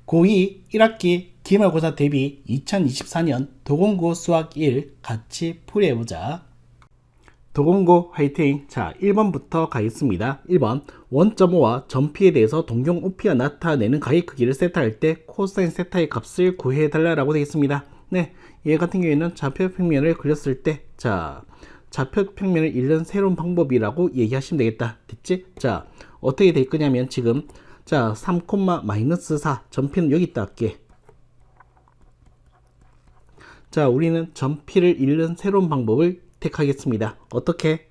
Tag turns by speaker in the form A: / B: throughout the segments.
A: 고2 1학기 기말고사 대비 2024년 도공고 수학 1 같이 풀이해보자. 도공고 화이팅! 자, 1번부터 가겠습니다. 1번 원점오와 점P에 대해서 동경 OP가 나타내는 가의 크기를 세타할 때 코사인 세타의 값을 구해달라고 되어 있습니다. 네, 얘 같은 경우에는 좌표 평면을 그렸을 때, 자, 좌표 평면을 읽는 새로운 방법이라고 얘기하시면 되겠다. 됐지? 자, 어떻게 될 거냐면 지금 자, 3, -4 점P는 여기 있다 할게. 자, 우리는 점P를 읽는 새로운 방법을 택하겠습니다. 어떻게?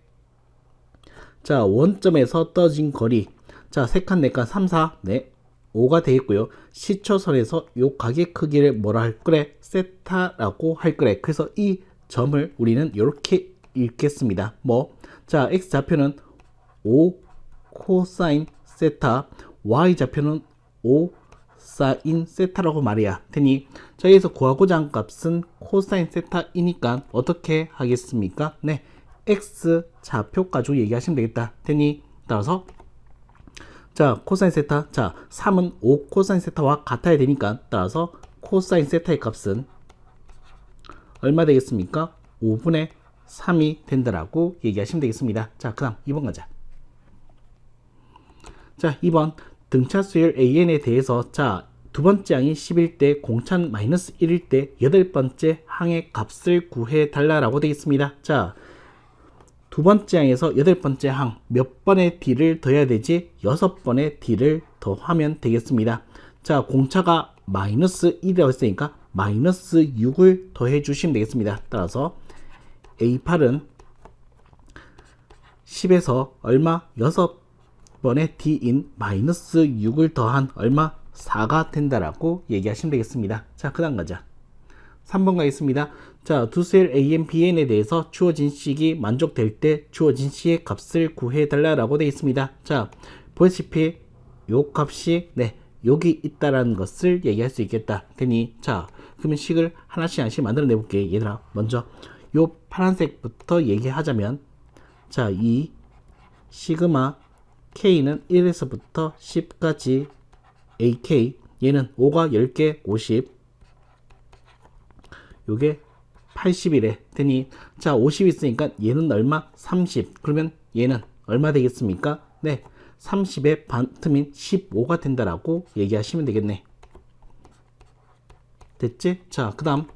A: 자, 원점에서 떠진 거리. 자, 3칸, 4칸, 3, 4, 네, 5가 되겠고요. 시초선에서 요 각의 크기를 뭐라 할 거래? 세타라고 할 거래. 그래서 이 점을 우리는 이렇게 읽겠습니다. 뭐? 자, X좌표는 5 코사인 세타, Y좌표는 5 사인 세타라고 말이야. 되니 자, 여기서 구하고자 한 값은 코사인 세타이니까 어떻게 하겠습니까? 네, X 좌표 가지고 얘기하시면 되겠다. 되니 따라서 자, 코사인 세타, 자, 3은 5 코사인 세타와 같아야 되니까 따라서 코사인 세타의 값은 얼마 되겠습니까? 5분의 3이 된다라고 얘기하시면 되겠습니다. 자, 그 다음 2번 가자. 자, 2번 등차수열 AN에 대해서 자, 두 번째 항이 10일 때 공차는 -1일 때 여덟 번째 항의 값을 구해 달라고 되어 있습니다. 자, 두 번째 항에서 여덟 번째 항 몇 번의 D를 더해야 되지? 6번의 D를 더하면 되겠습니다. 자, 공차가 -1이라고 했으니까 -6을 더해 주시면 되겠습니다. 따라서 A8은 10에서 얼마? 6번의 D인 -6을 더한 얼마? 4가 된다라고 얘기하시면 되겠습니다. 자, 그 다음 가자. 3번 가겠습니다. 자, 두 셀 AN, BN에 대해서 주어진 식이 만족될 때 주어진 식의 값을 구해달라고 되어 있습니다. 자, 보시다시피 요 값이 네, 여기 있다라는 것을 얘기할 수 있겠다. 되니 자, 그러면 식을 하나씩 만들어 내볼게. 얘들아, 먼저 요 파란색부터 얘기하자면 자, 이 시그마 K는 1에서부터 10까지 AK, 얘는 5가 10개 50, 요게 80이래. 되니 자, 50 있으니까 얘는 얼마? 30. 그러면 얘는 얼마 되겠습니까? 네, 30의 반틈인 15가 된다라고 얘기하시면 되겠네. 됐지? 자, 그 다음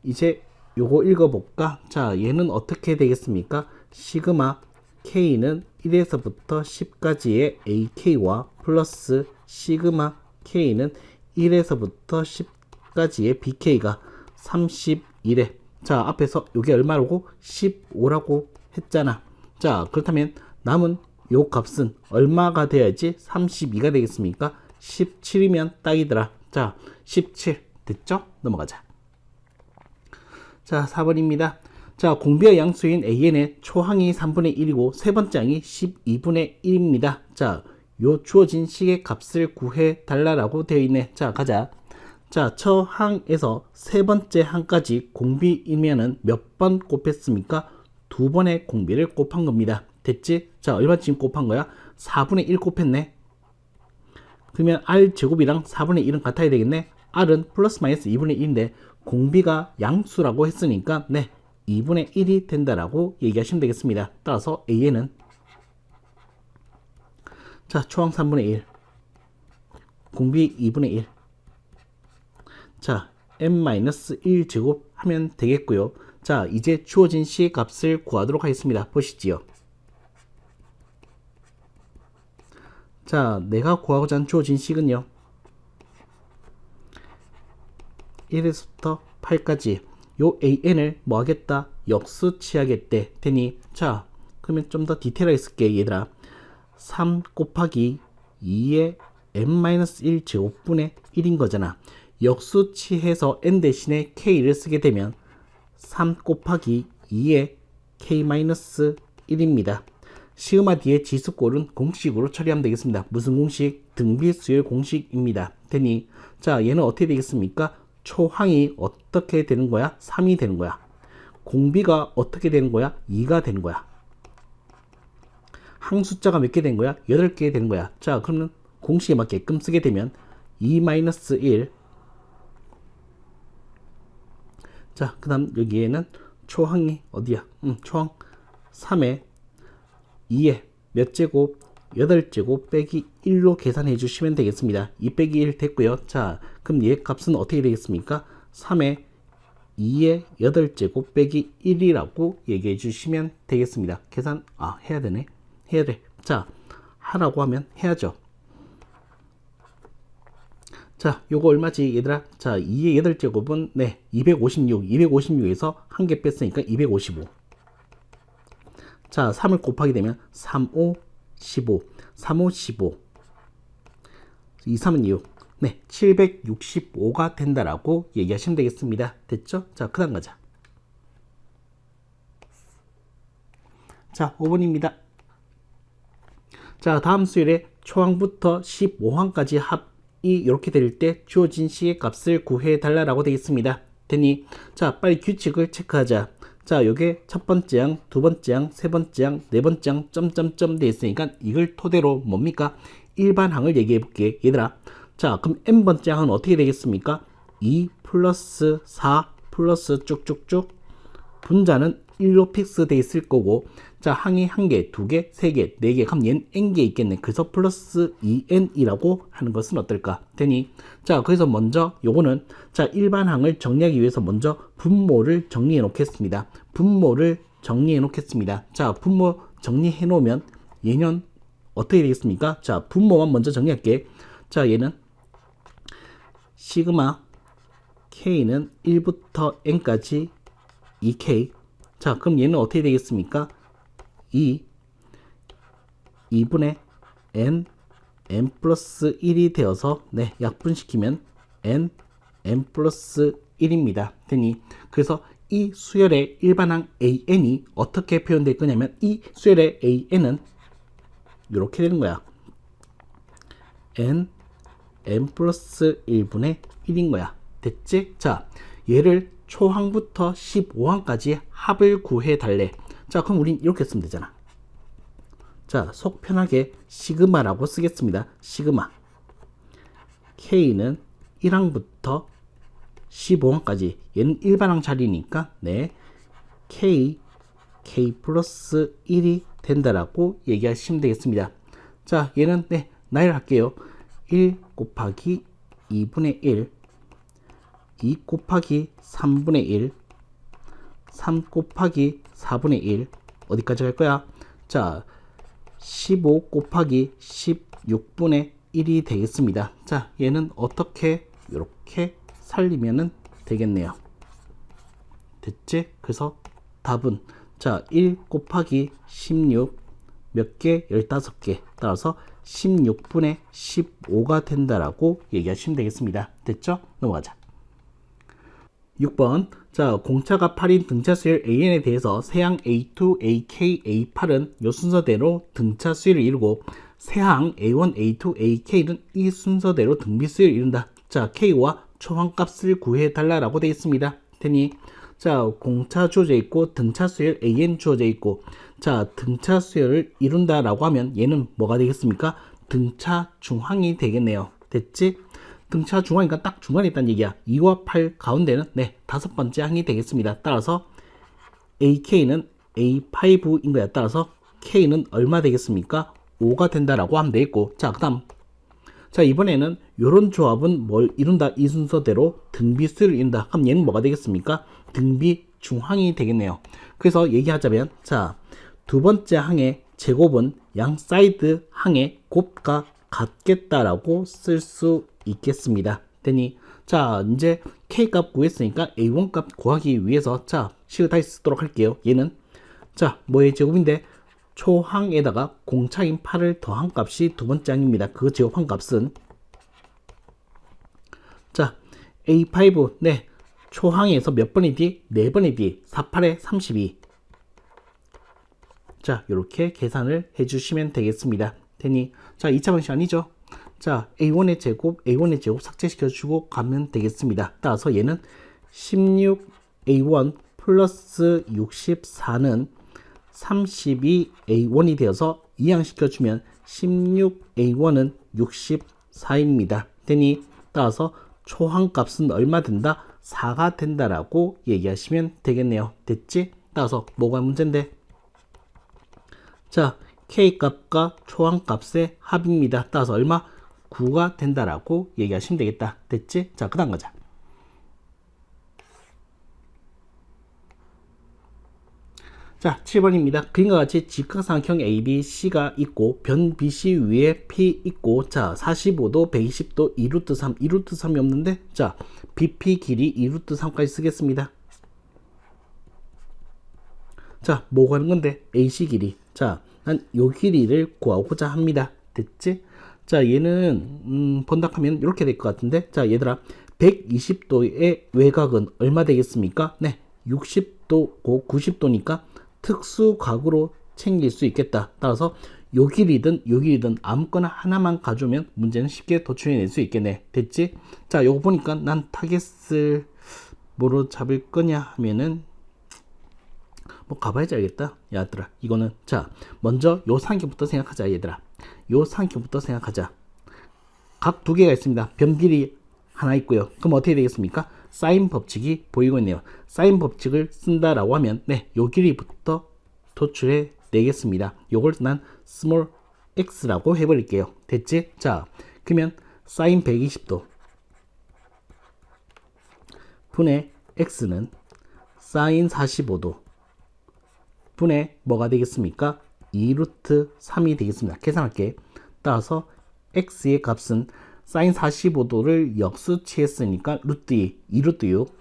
A: 이제 요거 읽어볼까? 자, 얘는 어떻게 되겠습니까? 시그마 K는 1에서부터 10까지의 AK와 플러스 시그마 K는 1에서부터 10까지의 BK가 31에 자, 앞에서 요게 얼마라고? 15라고 했잖아. 자, 그렇다면 남은 요 값은 얼마가 돼야지 32가 되겠습니까? 17이면 딱이더라. 자, 17 됐죠? 넘어가자. 자, 4번입니다. 자, 공비와 양수인 AN의 초항이 3분의 1이고 세 번째 항이 12분의 1입니다. 자, 요 주어진 식의 값을 구해 달라고 되어 있네. 자, 가자. 자, 처항에서 세 번째 항까지 공비이면은 몇 번 곱했습니까? 두 번의 공비를 곱한 겁니다. 됐지? 자, 얼마쯤 곱한 거야? 4분의 1 곱했네. 그러면 R제곱이랑 4분의 1은 같아야 되겠네. R은 플러스 마이너스 2분의 1인데 공비가 양수라고 했으니까 네, 2분의 1이 된다라고 얘기하시면 되겠습니다. 따라서 AN은 자, 초항 3분의 1, 공비 2분의 1. 자, n-1 제곱 하면 되겠고요. 자, 이제 주어진 식의 값을 구하도록 하겠습니다. 보시지요. 자, 내가 구하고자 하는 주어진 식은요, 1에서부터 8까지 요 AN을 뭐 하겠다? 역수치하겠대. 되니 자, 그러면 좀 더 디테일하게 쓸게. 얘들아, 3 곱하기 2의 n-1 제곱분의 1인 거잖아. 역수치해서 n 대신에 k를 쓰게 되면 3 곱하기 2의 k-1입니다. 시그마 뒤에 지수꼴은 공식으로 처리하면 되겠습니다. 무슨 공식? 등비수열 공식입니다. 되니 자, 얘는 어떻게 되겠습니까? 초항이 어떻게 되는 거야? 3이 되는 거야. 공비가 어떻게 되는 거야? 2가 되는 거야. 항 숫자가 몇 개 된 거야? 8개 되는 거야. 자, 그러면 공식에 맞게끔 쓰게 되면 2-1. 자, 그 다음 여기에는 초항이 어디야? 초항 3에 2에 몇 제곱? 8제곱 빼기 1로 계산해 주시면 되겠습니다. 2 빼기 1 됐고요. 자, 그럼 얘 값은 어떻게 되겠습니까? 3에 2에 8제곱 빼기 1이라고 얘기해 주시면 되겠습니다. 계산 해야 되네. 해야 돼. 자, 하라고 하면 해야죠. 자, 요거 얼마지 얘들아? 자, 2의 8제곱은 256. 256에서 한 개 뺐으니까 255. 자, 3을 곱하게 되면 3, 5, 15. 3, 5, 15. 2, 3은 6. 765가 된다라고 얘기하시면 되겠습니다. 됐죠? 자, 그 다음 가자. 자, 5번입니다. 자, 다음 수열의 초항부터 15항까지 합이 이렇게 될 때 주어진 C의 값을 구해 달라라고 되겠습니다. 되니, 자, 빨리 규칙을 체크하자. 자, 요게 첫 번째 항, 두 번째 항, 세 번째 항, 네 번째 항, 점점점 돼 있으니까 이걸 토대로 뭡니까? 일반항을 얘기해 볼게. 얘들아. 자, 그럼 n번째 항은 어떻게 되겠습니까? 2 플러스 4 플러스 쭉쭉쭉. 분자는 1로 픽스 돼 있을 거고, 자, 항이 1개, 2개, 3개, 4개, 그럼 얘는 n개 있겠네. 그래서 플러스 2n이라고 하는 것은 어떨까? 되니, 자, 그래서 먼저 요거는, 자, 일반항을 정리하기 위해서 먼저 분모를 정리해 놓겠습니다. 분모를 정리해 놓겠습니다. 자, 분모 정리해 놓으면 얘는 어떻게 되겠습니까? 자, 분모만 먼저 정리할게. 자, 얘는 시그마 k는 1부터 n까지 2k. 자, 그럼 얘는 어떻게 되겠습니까? 2분의 n 플러스 1이 되어서 약분시키면 n 플러스 1입니다. 되니, 그래서 이 수열의 일반항 an이 어떻게 표현될 거냐면, 이 수열의 an은 이렇게 되는 거야. n 플러스 1분의 1인 거야. 됐지? 자, 얘를 초항부터 15항까지 합을 구해 달래. 자, 그럼 우린 이렇게 쓰면 되잖아. 자, 속 편하게 시그마라고 쓰겠습니다. 시그마 k는 1항부터 15항까지, 얘는 일반항 자리니까 k 플러스 1이 된다라고 얘기하시면 되겠습니다. 자, 얘는 나열 할게요. 1 곱하기 2분의 1, 2 곱하기 3분의 1, 3 곱하기 4분의 1, 어디까지 갈 거야? 자, 15 곱하기 16분의 1이 되겠습니다. 자, 얘는 어떻게 이렇게 살리면 되겠네요. 됐지? 그래서 답은, 자, 1 곱하기 16 몇 개? 15개. 따라서 16분의 15가 된다라고 얘기하시면 되겠습니다. 됐죠? 넘어가자. 6번. 자, 공차가 8인 등차 수열 AN에 대해서 세항 A2, AK, A8은 이 순서대로 등차 수열을 이루고, 세항 A1, A2, AK는 이 순서대로 등비 수열을 이룬다. 자, K와 초항값을 구해 달라라고 되어 있습니다. 되니, 자, 공차 주어져 있고 등차 수열 AN 주어져 있고, 자, 등차 수열을 이룬다라고 하면 얘는 뭐가 되겠습니까? 등차 중항이 되겠네요. 됐지? 등차 중항이니까 딱 중간에 있다는 얘기야. 2와 8 가운데는 다섯 번째 항이 되겠습니다. 따라서 AK는 A5인 거야. 따라서 K는 얼마 되겠습니까? 5가 된다라고 하면 되겠고, 자, 그 다음, 자, 이번에는 요런 조합은 뭘 이룬다? 이 순서대로 등비수를 이룬다. 그럼 얘는 뭐가 되겠습니까? 등비 중항이 되겠네요. 그래서 얘기하자면, 자, 두 번째 항의 제곱은 양 사이드 항의 곱과 같겠다라고 쓸 수 있겠습니다. 되니, 자, 이제 K 값 구했으니까 A1 값 구하기 위해서, 자, 식을 다시 쓰도록 할게요. 얘는, 자, 뭐의 제곱인데, 초항에다가 공차인 8을 더한 값이 두 번째 항입니다. 그 제곱한 값은, 자, A5, 초항에서 몇 번이디? 4번이디. 4, 8에 32. 자, 이렇게 계산을 해주시면 되겠습니다. 되니, 자, 2차 방식 아니죠? 자, A1의 제곱 삭제시켜주고 가면 되겠습니다. 따라서 얘는 16A1 플러스 64는 32A1이 되어서 이항시켜주면 16A1은 64입니다. 되니 따라서 초항값은 얼마 된다? 4가 된다라고 얘기하시면 되겠네요. 됐지? 따라서 뭐가 문제인데? 자, K값과 초항값의 합입니다. 따라서 얼마? 9가 된다라고 얘기하시면 되겠다. 됐지? 자, 그 다음 가자. 자, 7번입니다. 그림과 같이 직각삼각형 ABC가 있고 변 BC 위에 P 있고 자 45도, 120도, 2루트 3, 2루트 3이 없는데 자 BP 길이 2루트 3까지 쓰겠습니다. 자, 뭐 구하는 건데? AC 길이. 자, 난 요 길이를 구하고자 합니다. 됐지? 자, 얘는 번dak하면 이렇게 될 것 같은데 자, 얘들아 120도의 외곽은 얼마 되겠습니까? 네, 60도고 90도니까 특수각으로 챙길 수 있겠다. 따라서 요 길이든 요 길이든 아무거나 하나만 가져오면 문제는 쉽게 도출해낼 수 있겠네. 됐지? 자, 요거 보니까 난 타겟을 뭐로 잡을 거냐 하면은 뭐 가봐야지 알겠다. 얘들아, 이거는 자 먼저 요 삼각형부터 생각하자. 얘들아, 요 삼각형부터 생각하자. 각 두 개가 있습니다. 변 길이 하나 있고요. 그럼 어떻게 되겠습니까? 사인 법칙이 보이고 있네요. 사인 법칙을 쓴다라고 하면 네, 요 길이부터 도출해 내겠습니다. 요걸 난 스몰 x라고 해버릴게요. 됐지? 자, 그러면 사인 120도 분의 x는 사인 45도 분의 뭐가 되겠습니까? 2루트 3이 되겠습니다. 계산할게. 따라서 x의 값은 사인 45도를 역수 취했으니까 루트 2, 2루트 6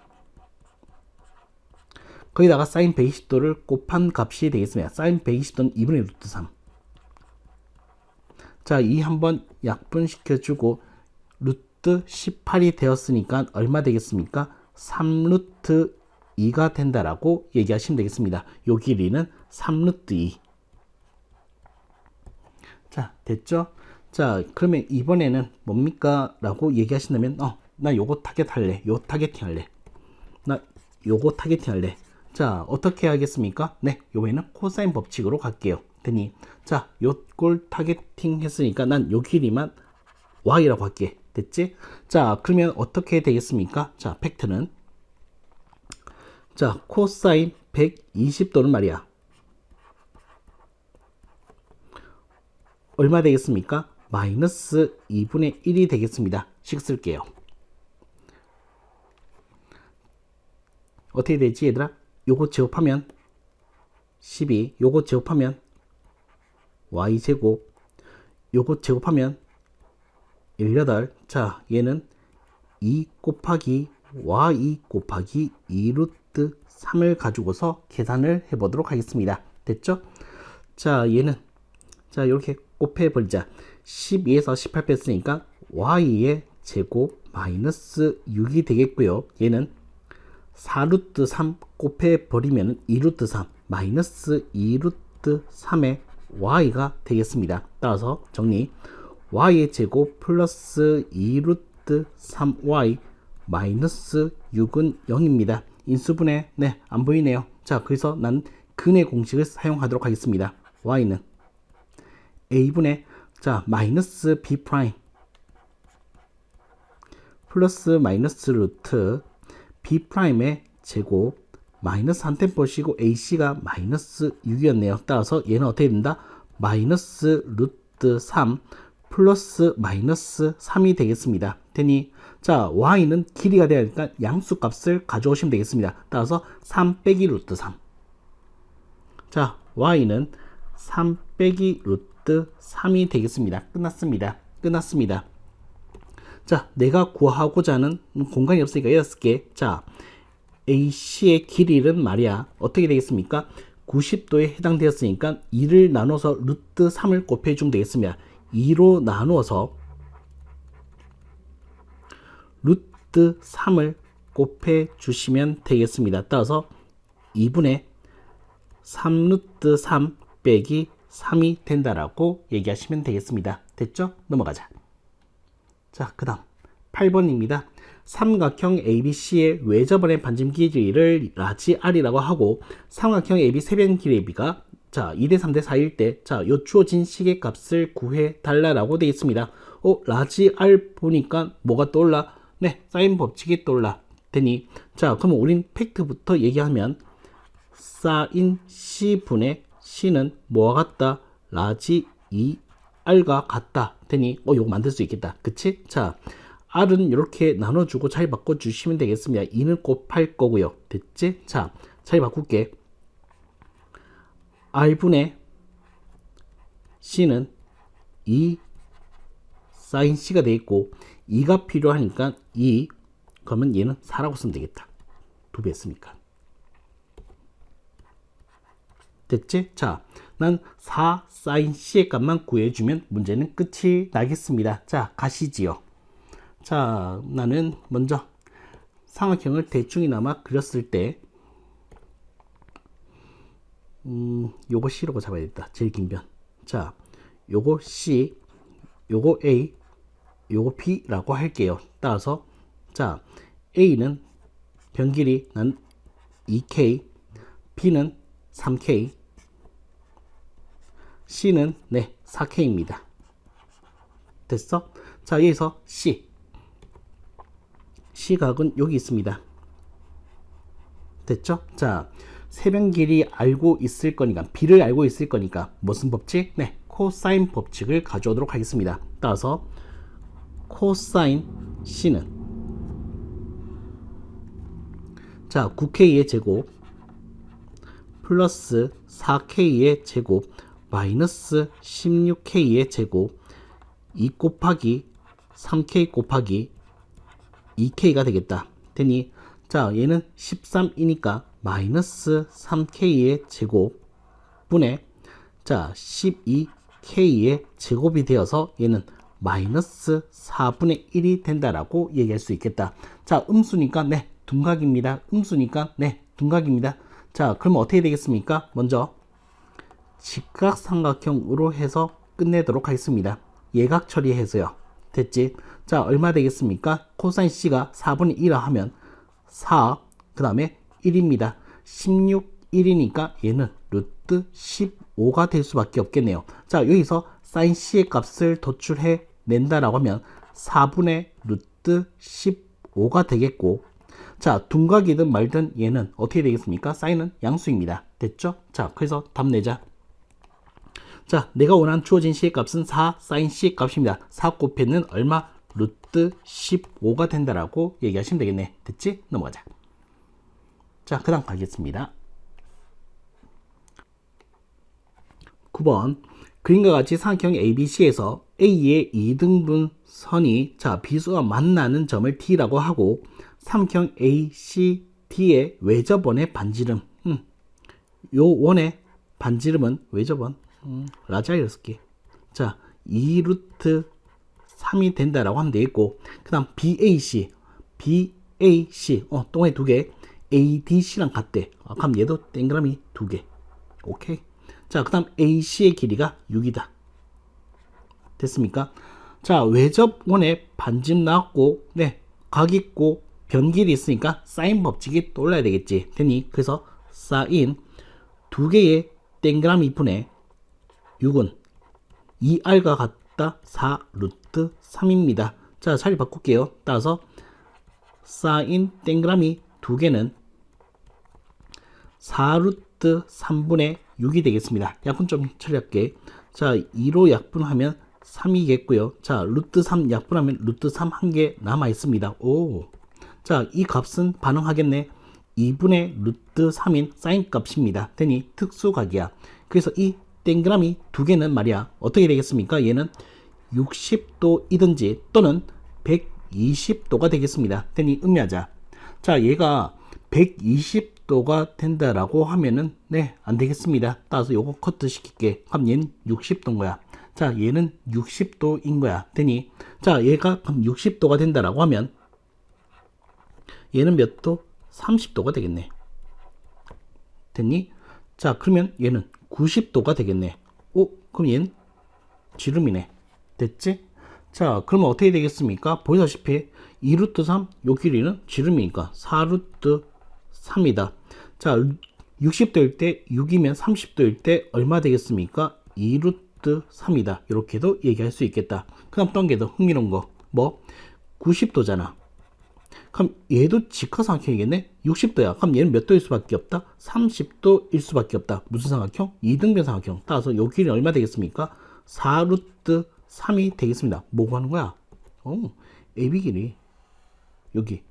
A: 거기다가 사인 120도를 곱한 값이 되겠습니다. 사인 120도는 2분의 루트 3. 자, 이 한번 약분시켜주고 루트 18이 되었으니까 얼마 되겠습니까? 3루트 2가 된다라고 얘기하시면 되겠습니다. 요 길이는 3루트 2. 자, 됐죠? 자, 그러면 이번에는 뭡니까? 라고 얘기하신다면 나 요거 타겟 할래. 요 타겟팅 할래. 나 요거 타겟팅 할래. 자, 어떻게 하겠습니까? 네, 요번에는 코사인 법칙으로 갈게요. 되니 자, 요걸 타겟팅 했으니까 난 요 길이만 y라고 할게. 됐지? 자, 그러면 어떻게 되겠습니까? 자, 팩트는 자, 코사인 120도는 말이야 얼마 되겠습니까? 마이너스 2분의 1이 되겠습니다. 식 쓸게요. 어떻게 되지 얘들아? 요거 제곱하면 12, 요거 제곱하면 y제곱, 요거 제곱하면 18. 자, 얘는 2 곱하기 y 곱하기 2루트 3을 가지고서 계산을 해보도록 하겠습니다. 됐죠? 자, 얘는 자, 이렇게 곱해버리자. 12에서 18 뺐으니까 y의 제곱 마이너스 6이 되겠고요. 얘는 4루트 3 곱해버리면 2루트 3 마이너스 2루트 3의 y가 되겠습니다. 따라서 정리. y의 제곱 플러스 2루트 3y 마이너스 6은 0입니다. 인수분해 네, 안 보이네요. 자, 그래서 난 근의 공식을 사용하도록 하겠습니다. y는 a분의 자 마이너스 b 프라임 플러스 마이너스 루트 b 프라임의 제곱 마이너스 한 템 보시고 ac가 마이너스 6이었네요. 따라서 얘는 어떻게 된다? 마이너스 루트 3 플러스 마이너스 3이 되겠습니다. 되니 자, y는 길이가 되야 하니까 양수 값을 가져오시면 되겠습니다. 따라서 3 빼기 루트 3. 자, y는 3 빼기 루트 3이 되겠습니다. 끝났습니다. 끝났습니다. 자, 내가 구하고자 하는 공간이 없으니까 여기다 쓸게. 자, AC의 길이는 말이야. 어떻게 되겠습니까? 90도에 해당되었으니까 2를 나눠서 루트 3을 곱해주면 되겠습니다. 2로 나누어서 루트 3을 곱해주시면 되겠습니다. 따라서 2분의 3루트 3 빼기 3이 된다라고 얘기하시면 되겠습니다. 됐죠? 넘어가자. 자, 그 다음 8번입니다. 삼각형 ABC의 외접원의 반점 길이를 라지 R이라고 하고 삼각형 AB 세변 길이비가 자 2대 3대 4일 때 자 요 주어진 시계값을 구해 달라라고 되어 있습니다. 라지 R 보니까 뭐가 떠올라? 네, 사인 법칙이 떠올라. 되니, 자, 그러면 우린 팩트부터 얘기하면, 사인 C분의 C는 뭐와 같다? 라지 2R과 같다. 되니, 요거 만들 수 있겠다. 그치? 자, R은 이렇게 나눠주고 자리 바꿔주시면 되겠습니다. 2는 곱할 거고요. 됐지? 자, 자리 바꿀게. R분의 C는 2 사인 C가 돼 있고 2가 필요하니까 2 그러면 얘는 4라고 쓰면 되겠다. 2배 했으니까. 됐지? 자, 난 4 사인 C의 값만 구해주면 문제는 끝이 나겠습니다. 자, 가시지요. 자, 나는 먼저 삼각형을 대충이나마 그렸을 때 요거 C라고 잡아야겠다. 제일 긴 변. 자, 요거 C, 요거 A, 요거 B라고 할게요. 따라서 자, A는 변 길이 난 2K, B는 3K, C는 네 4K입니다. 됐어? 자, 여기서 C각은 여기 있습니다. 됐죠? 자, 세변 길이 알고 있을 거니까, B를 알고 있을 거니까 무슨 법칙? 네, 코사인 법칙을 가져오도록 하겠습니다. 따라서 코사인 C는 자, 9K의 제곱 플러스 4K의 제곱 마이너스 16K의 제곱 2 곱하기 3K 곱하기 2K가 되겠다. 되니 자, 얘는 13이니까 마이너스 3K의 제곱 분의 자 12K의 제곱이 되어서 얘는 마이너스 4분의 1이 된다라고 얘기할 수 있겠다. 자, 음수니까 네 둔각입니다. 음수니까 네 둔각입니다. 자, 그러면 어떻게 되겠습니까? 먼저 직각삼각형으로 해서 끝내도록 하겠습니다. 예각 처리해서요. 됐지? 자, 얼마 되겠습니까? 코사인 C가 4분의 1라 하면 4, 그 다음에 1입니다. 16, 1이니까 얘는 루트 15가 될 수밖에 없겠네요. 자, 여기서 사인 C의 값을 도출해 낸다라고 하면 4분의 루트 15가 되겠고, 자, 둔각이든 말든 얘는 어떻게 되겠습니까? 사인은 양수입니다. 됐죠? 자, 그래서 답 내자. 자, 내가 원하는 주어진 C의 값은 4 사인 C의 값입니다. 4 곱해는 얼마? 루트 15가 된다라고 얘기하시면 되겠네. 됐지? 넘어가자. 자, 그 다음 가겠습니다. 9번 그림과 같이 삼각형 ABC에서 A의 2등분 선이 자 비수와 만나는 점을 D라고 하고 삼각형 ACD의 외접원의 반지름 요 원의 반지름은 외접원 라지아이를 쓸게. 자, 2루트 3이 된다라고 하면 되겠고, 그 다음 BAC 동에 두 개, ADC랑 같대. 그럼 얘도 동그라미 두 개. 오케이. 자, 그 다음 AC의 길이가 6이다. 됐습니까? 자, 외접원의 반지름 나왔고, 네, 각 있고 변길이 있으니까 사인 법칙이 떠올라야 되겠지. 되니 그래서 사인 두 개의 동그라미 분의 6은 2R과 같다 4 루트 3입니다. 자, 자리 바꿀게요. 따라서 사인 동그라미 두 개는 4 루트 3분의 6이 되겠습니다. 약분 좀 처리할게. 자, 2로 약분하면 3이겠고요. 자, 루트 3 약분하면 루트 3 한 개 남아 있습니다. 오. 자, 이 값은 반응하겠네. 2분의 루트 3인 사인 값입니다. 되니 특수각이야. 그래서 이 동그라미 두 개는 말이야 어떻게 되겠습니까? 얘는 60도이든지 또는 120도가 되겠습니다. 되니 음미하자. 자, 얘가 120도가 된다라고 하면은 네, 안 되겠습니다. 따라서 요거 커트 시킬게. 그럼 얘는 60도인 거야. 자, 얘는 60도인 거야. 되니 자, 얘가 그럼 60도가 된다라고 하면 얘는 몇 도? 30도가 되겠네. 됐니? 자, 그러면 얘는 90도가 되겠네. 오, 그럼 얘는 지름이네. 됐지? 자, 그러면 어떻게 되겠습니까? 보시다시피 2루트 3, 요 길이는 지름이니까 4루트 3이다. 자, 60도일 때 6이면 30도일 때 얼마 되겠습니까? 2루트 3이다. 이렇게도 얘기할 수 있겠다. 그 다음 또 한 개 더 흥미로운 거. 뭐? 90도잖아. 그럼 얘도 직화삼각형이겠네? 60도야. 그럼 얘는 몇 도일 수밖에 없다? 30도일 수밖에 없다. 무슨 삼각형? 이등변 삼각형. 따라서 요 길이는 얼마 되겠습니까? 4루트 3이 되겠습니다. 뭐 구하는 거야? AB 길이. 여기.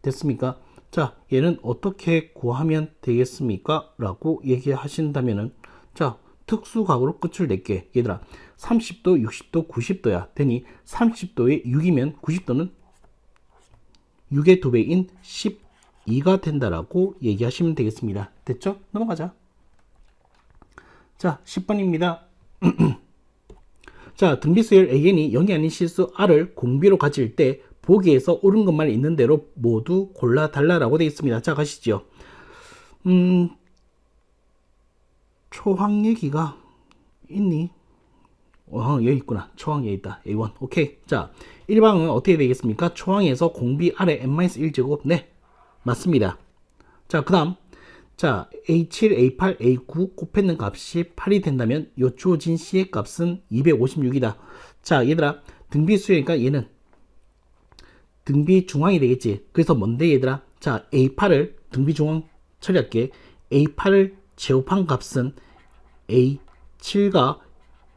A: 됐습니까? 자, 얘는 어떻게 구하면 되겠습니까? 라고 얘기하신다면은, 자, 특수각으로 끝을 낼게. 얘들아, 30도, 60도, 90도야. 되니 30도에 6이면 90도는 6의 2배인 12가 된다라고 얘기하시면 되겠습니다. 됐죠? 넘어가자. 자, 10번입니다. 자, 등비수열 AN이 0이 아닌 실수 R을 공비로 가질 때 보기에서 옳은 것만 있는 대로 모두 골라달라라고 되어 있습니다. 자, 가시죠. 초항 얘기가 있니? 여기 있구나. 초항 여기 있다. A1. 오케이. 자, 1방은 어떻게 되겠습니까? 초항에서 공비 아래 n-1제곱. 네, 맞습니다. 자, 그 다음. 자, A7, A8, A9 곱했는 값이 8이 된다면 요 주어진 C의 값은 256이다. 자, 얘들아, 등비수열이니까 얘는 등비 중앙이 되겠지. 그래서 뭔데 얘들아? 자, A8을 등비 중앙 처리할게. A8을 제곱한 값은 A7과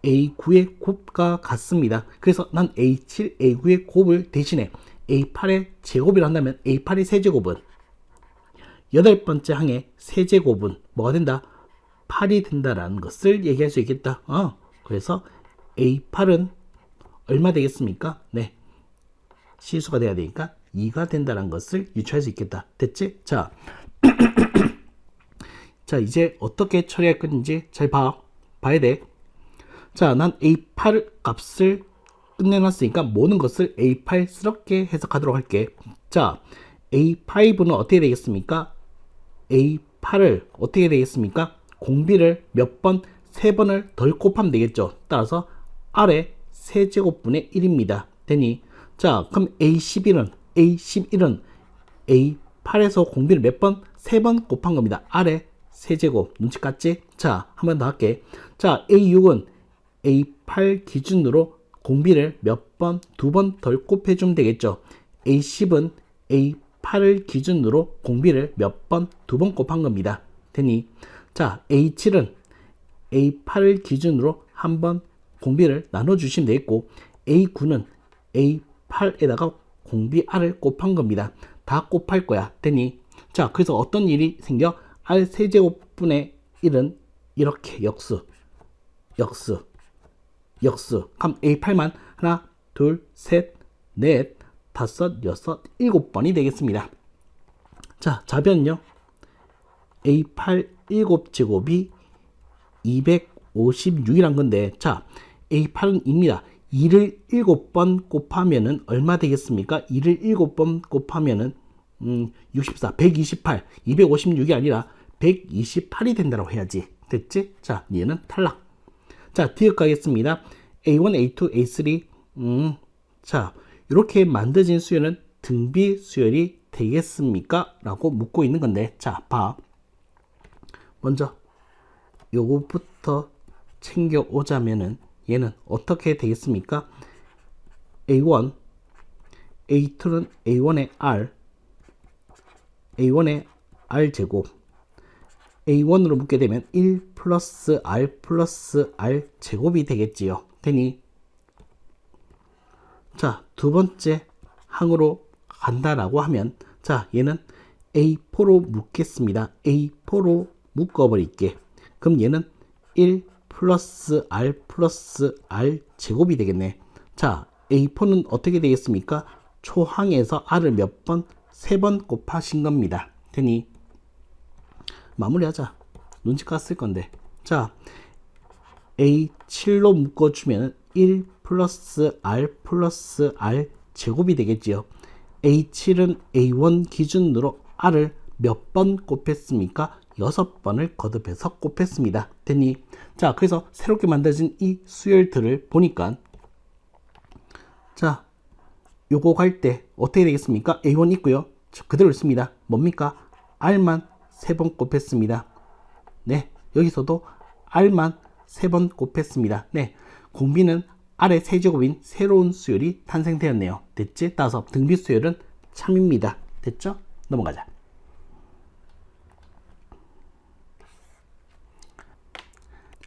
A: A9의 곱과 같습니다. 그래서 난 A7, A9의 곱을 대신에 A8의 제곱이라 한다면 A8의 세제곱은 8번째 항의 세제곱은 뭐가 된다? 8이 된다라는 것을 얘기할 수 있겠다. 그래서 A8은 얼마 되겠습니까? 네, 실수가 돼야 되니까 2가 된다는 것을 유추할 수 있겠다. 됐지? 자, 자, 이제 어떻게 처리할 건지 잘 봐야 돼. 자, 난 A8 값을 끝내놨으니까 모든 것을 A8스럽게 해석하도록 할게. 자, A5는 어떻게 되겠습니까? A8을 어떻게 되겠습니까? 공비를 몇 번? 3번을 덜 곱하면 되겠죠. 따라서 R의 세제곱분의 1입니다. 되니, 자, 그럼 A11은 A8에서 공비를 몇 번? 3번 곱한 겁니다. R의 세제곱. 눈치 깠지? 자, 한 번 더 할게. 자, A6은 A8 기준으로 공비를 몇 번? 2번 덜 곱해주면 되겠죠. A10은 A8을 기준으로 공비를 몇 번? 2번 곱한 겁니다. 되니, 자, A7은 A8을 기준으로 한번 공비를 나눠주시면 되겠고, A9는 A8에다가 공비 R을 곱한 겁니다. 다 곱할 거야. 되니, 자, 그래서 어떤 일이 생겨? R 세제곱분의 1은 이렇게 역수. 그럼 A8만 하나, 둘, 셋, 넷, 다섯, 여섯, 7번이 되겠습니다. 자, 좌변요. A8 7제곱이 256이란 건데, 자, A8은 2입니다. 2를 7번 곱하면은 얼마 되겠습니까? 2를 7번 곱하면은 64, 128, 256이 아니라 128이 된다고 해야지. 됐지? 자, 얘는 탈락. 자, 디귿 가겠습니다. A1, A2, A3. 자, 이렇게 만들어진 수열은 등비 수열이 되겠습니까? 라고 묻고 있는 건데, 자, 봐. 먼저 요거부터 챙겨오자면은 얘는 어떻게 되겠습니까? A1, A2는 A1의 R 제곱, A1으로 묻게 되면 1 플러스 R 플러스 R 제곱이 되겠지요. 되니, 자, 두 번째 항으로 간다라고 하면, 자, 얘는 A4로 묶겠습니다. A4로 묶어버릴게. 그럼 얘는 1 플러스 R 플러스 R 제곱이 되겠네. 자, A4는 어떻게 되겠습니까? 초항에서 R을 몇 번? 3번 곱하신 겁니다. 되니, 마무리하자. 눈치 깠을 건데. 자, A7로 묶어주면 1 플러스 R 플러스 R 제곱이 되겠지요. A7은 A1 기준으로 R을 몇 번 곱했습니까? 6번을 거듭해서 곱했습니다. 됐니? 자, 그래서 새롭게 만들어진 이 수열들을 보니까, 자, 요거 갈 때 어떻게 되겠습니까? A1 있고요. 그대로 있습니다. 뭡니까? R만 3번 곱했습니다. 네, 여기서도 R만 3번 곱했습니다. 네, 공비는 아래 세제곱인 새로운 수열이 탄생되었네요. 됐지? 따라서 등비 수열은 참입니다. 됐죠? 넘어가자.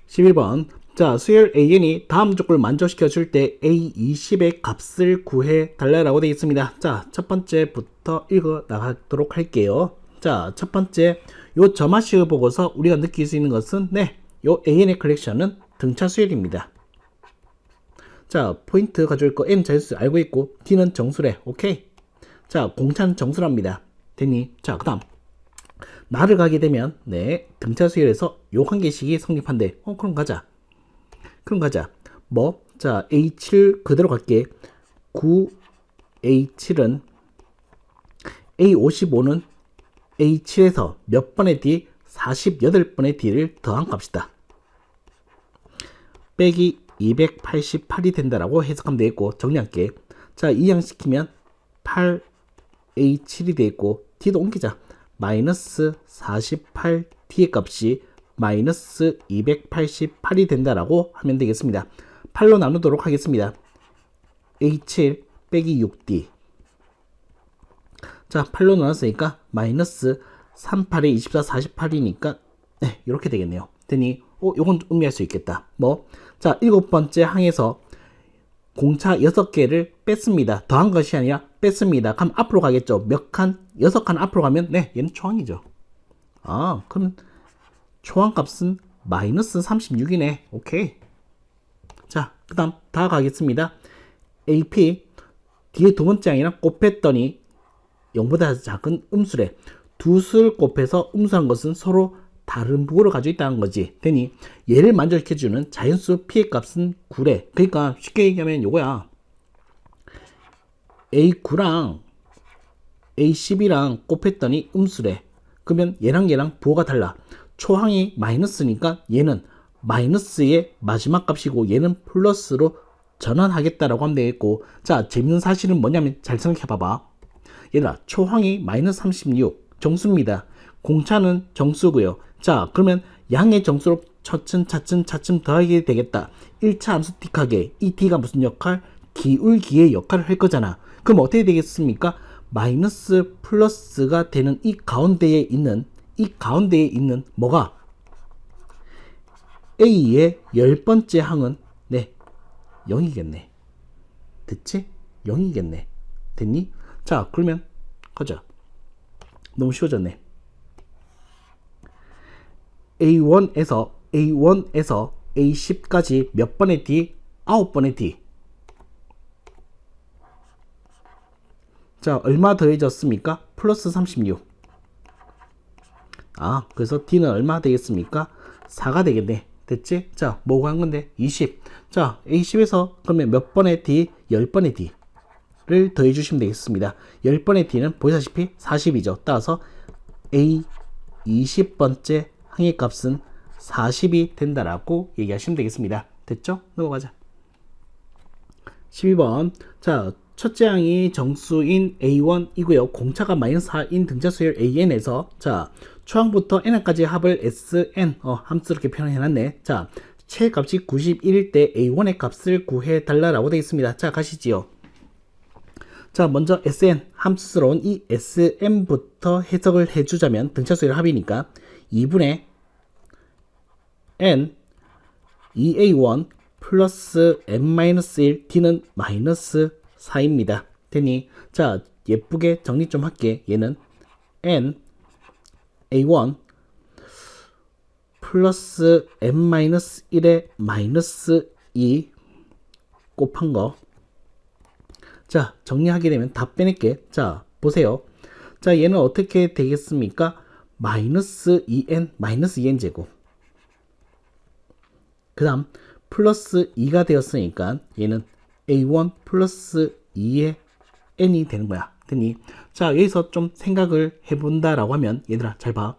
A: 11번. 자, 수열 AN이 다음 조건을 만족시켜 줄 때 A20의 값을 구해 달라라고 되어 있습니다. 자, 첫 번째부터 읽어 나가도록 할게요. 자, 첫 번째, 요 점화식을 보고서 우리가 느낄 수 있는 것은, 네, 요 AN의 컬렉션은 등차 수열입니다. 자, 포인트 가져올 거 N 자연수 알고 있고, D는 정수래. 오케이. 자, 공차는 정수랍니다. 됐니? 자, 그 다음. 나를 가게 되면, 네, 등차 수열에서 요 한 개씩이 성립한대. 그럼 가자. 뭐? 자, A7 그대로 갈게. 9A7은 A55는 A7에서 몇 번의 D? 48번의 D를 더한 값이다. 빼기 288이 된다라고 해석하면 되겠고, 정리할게. 자, 이항시키면 8A7이 되겠고, D도 옮기자. 마이너스 48D의 값이 마이너스 288이 된다라고 하면 되겠습니다. 8로 나누도록 하겠습니다. A7 빼기 6D. 자, 8로 나눴으니까 마이너스 38에 24, 48이니까 네, 이렇게 되겠네요. 되니 요건 의미할 수 있겠다. 뭐? 자, 7번째 항에서 공차 6개를 뺐습니다. 더한 것이 아니라 뺐습니다. 그럼 앞으로 가겠죠. 몇 칸? 6칸 앞으로 가면 네, 얘는 초항이죠. 아, 그럼 초항값은 마이너스 36이네. 오케이. 자, 그 다음 다 가겠습니다. AP 뒤에 두 번째 항이랑 곱했더니 0보다 작은 음수래. 두 수를 곱해서 음수한 것은 서로 다른 부호를 가지고 있다는 거지. 되니 얘를 만족시켜주는 자연수 P의 값은 9래. 그러니까 쉽게 얘기하면 요거야. A9랑 A10이랑 곱했더니 음수래. 그러면 얘랑 부호가 달라. 초항이 마이너스니까 얘는 마이너스의 마지막 값이고 얘는 플러스로 전환하겠다라고 하면 되겠고, 자, 재밌는 사실은 뭐냐면 잘 생각해 봐봐. 얘들아, 초항이 마이너스 36 정수입니다. 공차는 정수고요. 자, 그러면 양의 정수로 차츰 더하게 되겠다. 1차 함수 D하게 이 D가 무슨 역할? 기울기의 역할을 할 거잖아. 그럼 어떻게 되겠습니까? 마이너스 플러스가 되는 이 가운데에 있는 뭐가? A의 10번째 항은 네, 0이겠네. 됐지? 0이겠네. 됐니? 자, 그러면 가자. 너무 쉬워졌네. A1에서 A10까지 몇 번의 D? 9번의 D. 자, 얼마 더해졌습니까? 플러스 36. 아, 그래서 D는 얼마 되겠습니까? 4가 되겠네. 됐지? 자, 뭐가 한 건데? 20. 자, A10에서 그러면 몇 번의 D? 10번의 D를 더해 주시면 되겠습니다. 10번의 D는 보시다시피 40이죠. 따라서 A20번째 항의 값은 40이 된다라고 얘기하시면 되겠습니다. 됐죠? 넘어가자. 12번. 자, 첫째 항이 정수인 A1이고요. 공차가 마이너스 4인 등차 수열 AN에서 자, 초항부터 n까지 합을 SN 함수 이렇게 표현해놨네. 자, 최값이 91일 때 A1의 값을 구해 달라라고 되어 있습니다. 자, 가시지요. 자, 먼저 SN 함수스러운 이 SN부터 해석을 해주자면 등차 수열 합이니까 2분의 n 2A1 플러스 n-1 D는 마이너스 4입니다. 되니 자, 예쁘게 정리 좀 할게. 얘는 n A1 플러스 n-1에 마이너스 2 곱한 거. 자, 정리하게 되면 다 빼낼게. 자, 보세요. 자, 얘는 어떻게 되겠습니까? 마이너스 2n 마이너스 2n 제곱. 그 다음 플러스 2가 되었으니까 얘는 A1 플러스 2의 n이 되는 거야. 되니? 자, 여기서 좀 생각을 해본다라고 하면 얘들아 잘 봐.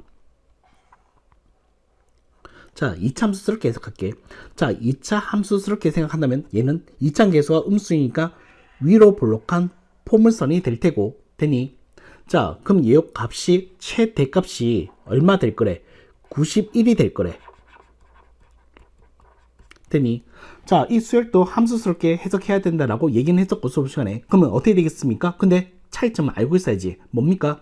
A: 자, 2차 함수스럽게 해석할게. 자, 2차 함수스럽게 생각한다면 얘는 2차 계수가 음수이니까 위로 볼록한 포물선이 될 테고. 되니? 자, 그럼 얘 값이 최대값이 얼마 될 거래? 91이 될 거래. 되니? 자, 이 수열도 함수스럽게 해석해야 된다라고 얘기는 했었고, 수업 시간에. 그러면 어떻게 되겠습니까? 근데 차이점을 알고 있어야지. 뭡니까?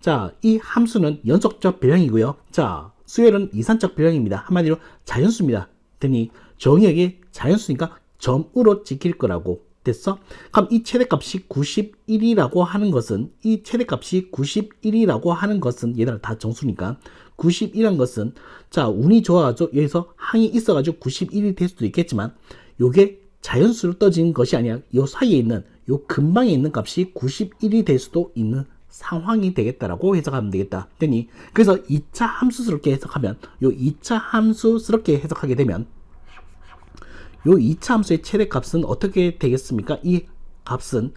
A: 자, 이 함수는 연속적 변형이고요. 자, 수열은 이산적 변형입니다. 한마디로 자연수입니다. 되니 정의역이 자연수니까 점으로 찍힐 거라고 됐어? 그럼 이 최대값이 91이라고 하는 것은, 이 최대값이 91이라고 하는 것은, 얘들아 다 정수니까 91이란 것은, 자, 운이 좋아가지고 여기서 항이 있어가지고 91이 될 수도 있겠지만, 요게 자연수로 떠진 것이 아니라 요 사이에 있는, 요 근방에 있는 값이 91이 될 수도 있는 상황이 되겠다라고 해석하면 되겠다. 되니 그래서 2차 함수스럽게 해석하면, 요 2차 함수스럽게 해석하게 되면 요 2차 함수의 최대값은 어떻게 되겠습니까? 이 값은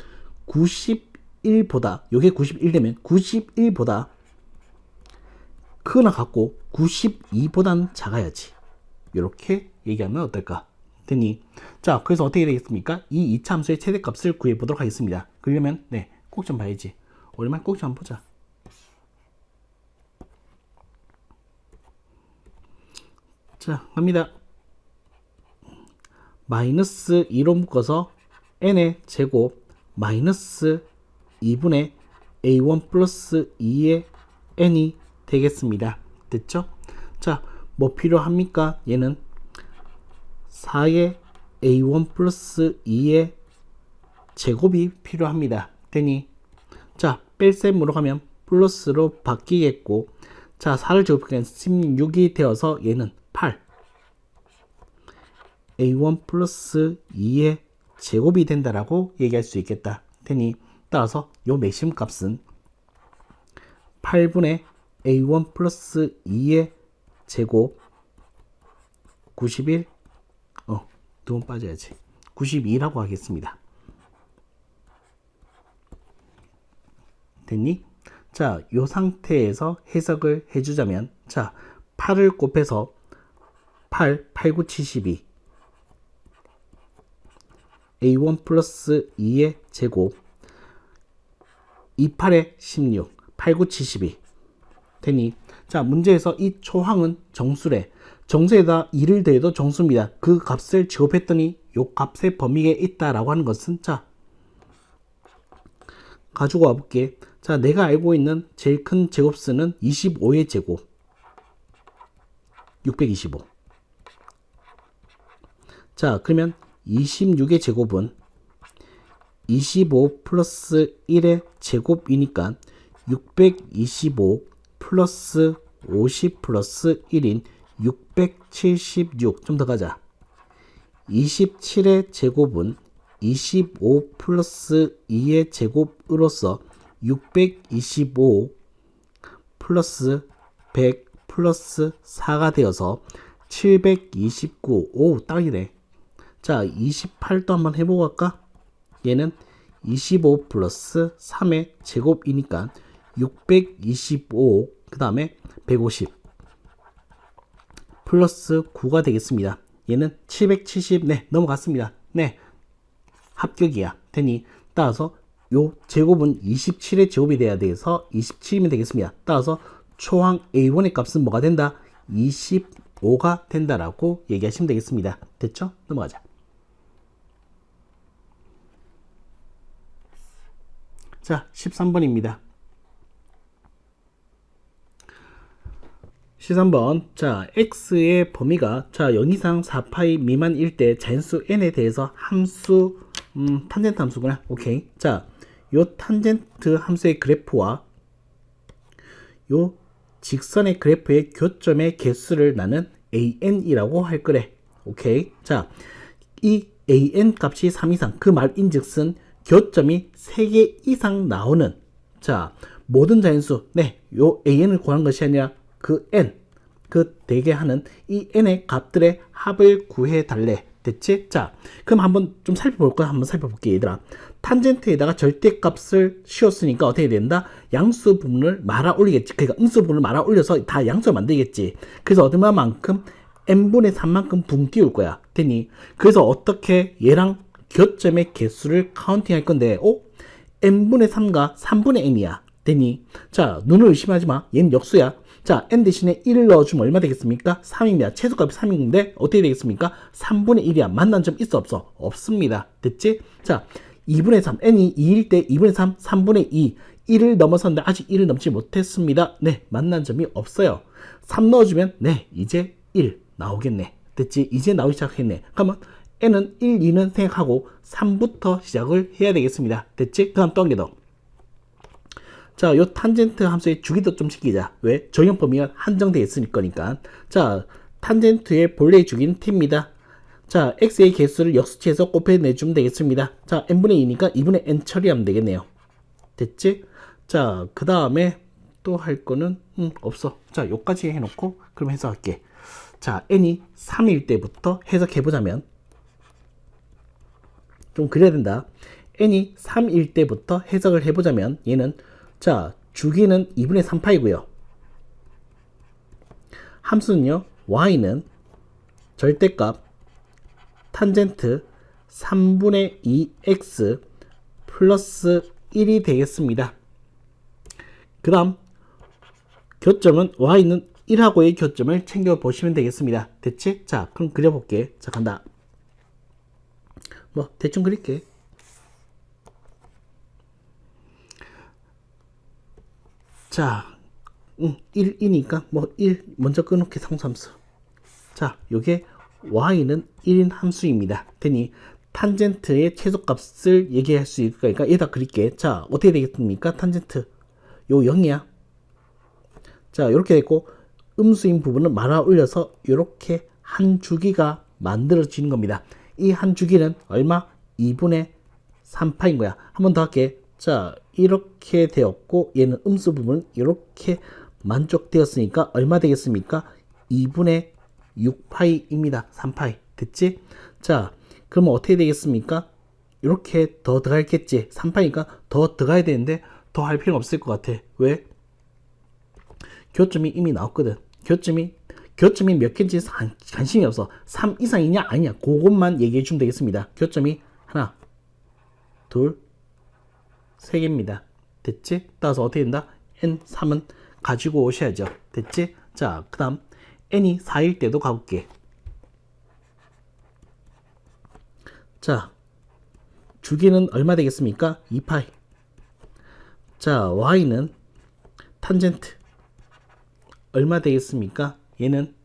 A: 91보다, 요게 91 되면 91보다 크거나 같고 92보다는 작아야지. 이렇게 얘기하면 어떨까? 되니 자, 그래서 어떻게 되겠습니까? 이 2차 함수의 최대값을 구해 보도록 하겠습니다. 그러려면 네, 꼭 좀 봐야지. 오랜만에 꼭 좀 한번 보자. 자, 갑니다. 마이너스 2로 묶어서 n의 제곱 마이너스 2분의 a1 플러스 2의 n이 되겠습니다. 됐죠? 자, 뭐 필요합니까? 얘는 4의 a1 플러스 2의 제곱이 필요합니다. 되니 자, 뺄셈으로 가면 플러스로 바뀌겠고, 자, 4를 제곱하면 16이 되어서 얘는 8 a1 플러스 2의 제곱이 된다라고 얘기할 수 있겠다. 되니 따라서 요 맥심 값은 8분의 a1 플러스 2의 제곱 91, 두 번 빠져야지. 92라고 하겠습니다. 됐니? 자, 요 상태에서 해석을 해주자면, 자, 8을 곱해서 8, 8, 9, 72 a1 플러스 2의 제곱 2, 8에 16 8, 9, 72 되니 자, 문제에서 이 초항은 정수래. 정수에다 2를 더해도 정수입니다. 그 값을 제곱했더니 요 값의 범위에 있다라고 하는 것은, 자, 가지고 와볼게. 자, 내가 알고 있는 제일 큰 제곱수는 25의 제곱 625. 자, 그러면 26의 제곱은 25 플러스 1의 제곱이니까 625 플러스 50 플러스 1인 676. 좀 더 가자. 27의 제곱은 25 플러스 2의 제곱으로서 625 플러스 100 플러스 4가 되어서 729. 오, 딱이네. 자, 28도 한번 해보고 갈까? 얘는 25 플러스 3의 제곱이니까 625, 그 다음에 150 플러스 9가 되겠습니다. 얘는 770. 네, 넘어갔습니다. 네, 합격이야. 되니 따라서 요 제곱은 27의 제곱이 돼야 돼서 27이면 되겠습니다. 따라서 초항 A1의 값은 뭐가 된다? 25가 된다라고 얘기하시면 되겠습니다. 됐죠? 넘어가자. 자, 13번입니다. 13번. 자, x의 범위가, 자, 0 이상 4파이 미만일 때 자연수 n에 대해서 함수, 탄젠트 함수구나. 오케이. 자, 요 탄젠트 함수의 그래프와 요 직선의 그래프의 교점의 개수를 나는 an이라고 할 거래. 오케이. 자, 이 an 값이 3 이상, 그 말인즉슨 교점이 3개 이상 나오는, 자, 모든 자연수, 네, 요 an을 구한 것이 아니라 그 n, 그 되게 하는 이 n의 값들의 합을 구해 달래. 됐지? 자, 그럼 한번 좀 살펴볼까? 한번 살펴볼게, 얘들아. 탄젠트에다가 절대값을 씌웠으니까 어떻게 된다? 양수 부분을 말아 올리겠지. 그러니까 음수 부분을 말아 올려서 다 양수를 만들겠지. 그래서 얼마만큼? n분의 3만큼 붕 띄울 거야. 되니? 그래서 어떻게 얘랑 교점의 개수를 카운팅 할 건데, n분의 3과 3분의 n이야. 되니? 자, 눈을 의심하지 마. 얘는 역수야. 자, n 대신에 1을 넣어주면 얼마 되겠습니까? 3입니다. 최소값이 3인데 어떻게 되겠습니까? 3분의 1이야. 만난 점 있어 없어? 없습니다. 됐지? 자, 2분의 3, n이 2일 때 2분의 3, 3분의 2 1을 넘어섰는데 아직 1을 넘지 못했습니다. 네, 만난 점이 없어요. 3 넣어주면 네, 이제 1 나오겠네. 됐지? 이제 나오기 시작했네. 그러면 n은 1, 2는 생각하고 3부터 시작을 해야 되겠습니다. 됐지? 그 다음 또 한 개 더. 자, 요 탄젠트 함수의 주기도 좀 시키자. 왜? 적용 범위가 한정되어 있을 거니까. 자, 탄젠트의 본래의 주기는 t입니다. 자, x의 개수를 역수치해서 곱해내주면 되겠습니다. 자, n분의 2니까 2분의 n 처리하면 되겠네요. 됐지? 자, 그 다음에 또 할 거는 없어. 자, 요까지 해놓고 그럼 해석할게. 자, n이 3일 때부터 해석해보자면 좀 그래야 된다. n이 3일 때부터 해석을 해보자면 얘는 자, 주기는 2분의 3파이고요. 함수는요, y는 절대값 탄젠트 3분의 2x 플러스 1이 되겠습니다. 그 다음 교점은 y는 1하고의 교점을 챙겨보시면 되겠습니다. 됐지? 자, 그럼 그려볼게. 자, 간다. 뭐 대충 그릴게. 자, 1이니까 뭐 1 먼저 끊을게. 상수함수. 자, 요게 y는 1인 함수입니다. 되니 탄젠트의 최소값을 얘기할 수 있을 거니까 얘다 그릴게. 자, 어떻게 되겠습니까? 탄젠트 요 0이야. 자, 요렇게 됐고 음수인 부분은 말아 올려서 요렇게 한 주기가 만들어지는 겁니다. 이 한 주기는 얼마? 2분의 3파인 거야. 한 번 더 할게. 자, 이렇게 되었고 얘는 음수 부분은 이렇게 만족되었으니까 얼마 되겠습니까? 2분의 6파이입니다. 3파이. 됐지? 자, 그러면 어떻게 되겠습니까? 이렇게 더 들어가겠지. 3파이니까 더 들어가야 되는데 더 할 필요는 없을 것 같아. 왜? 교점이 이미 나왔거든. 교점이 몇 개인지 관심이 없어. 3 이상이냐 아니냐 그것만 얘기해 주면 되겠습니다. 교점이 하나, 둘, 세 개입니다. 됐지? 따라서 어떻게 된다? n 3은 가지고 오셔야죠. 됐지? 자, 그 다음 n이 4일 때도 가볼게. 자, 주기는 얼마 되겠습니까? 2파이. 자, y는 탄젠트 얼마 되겠습니까? 얘는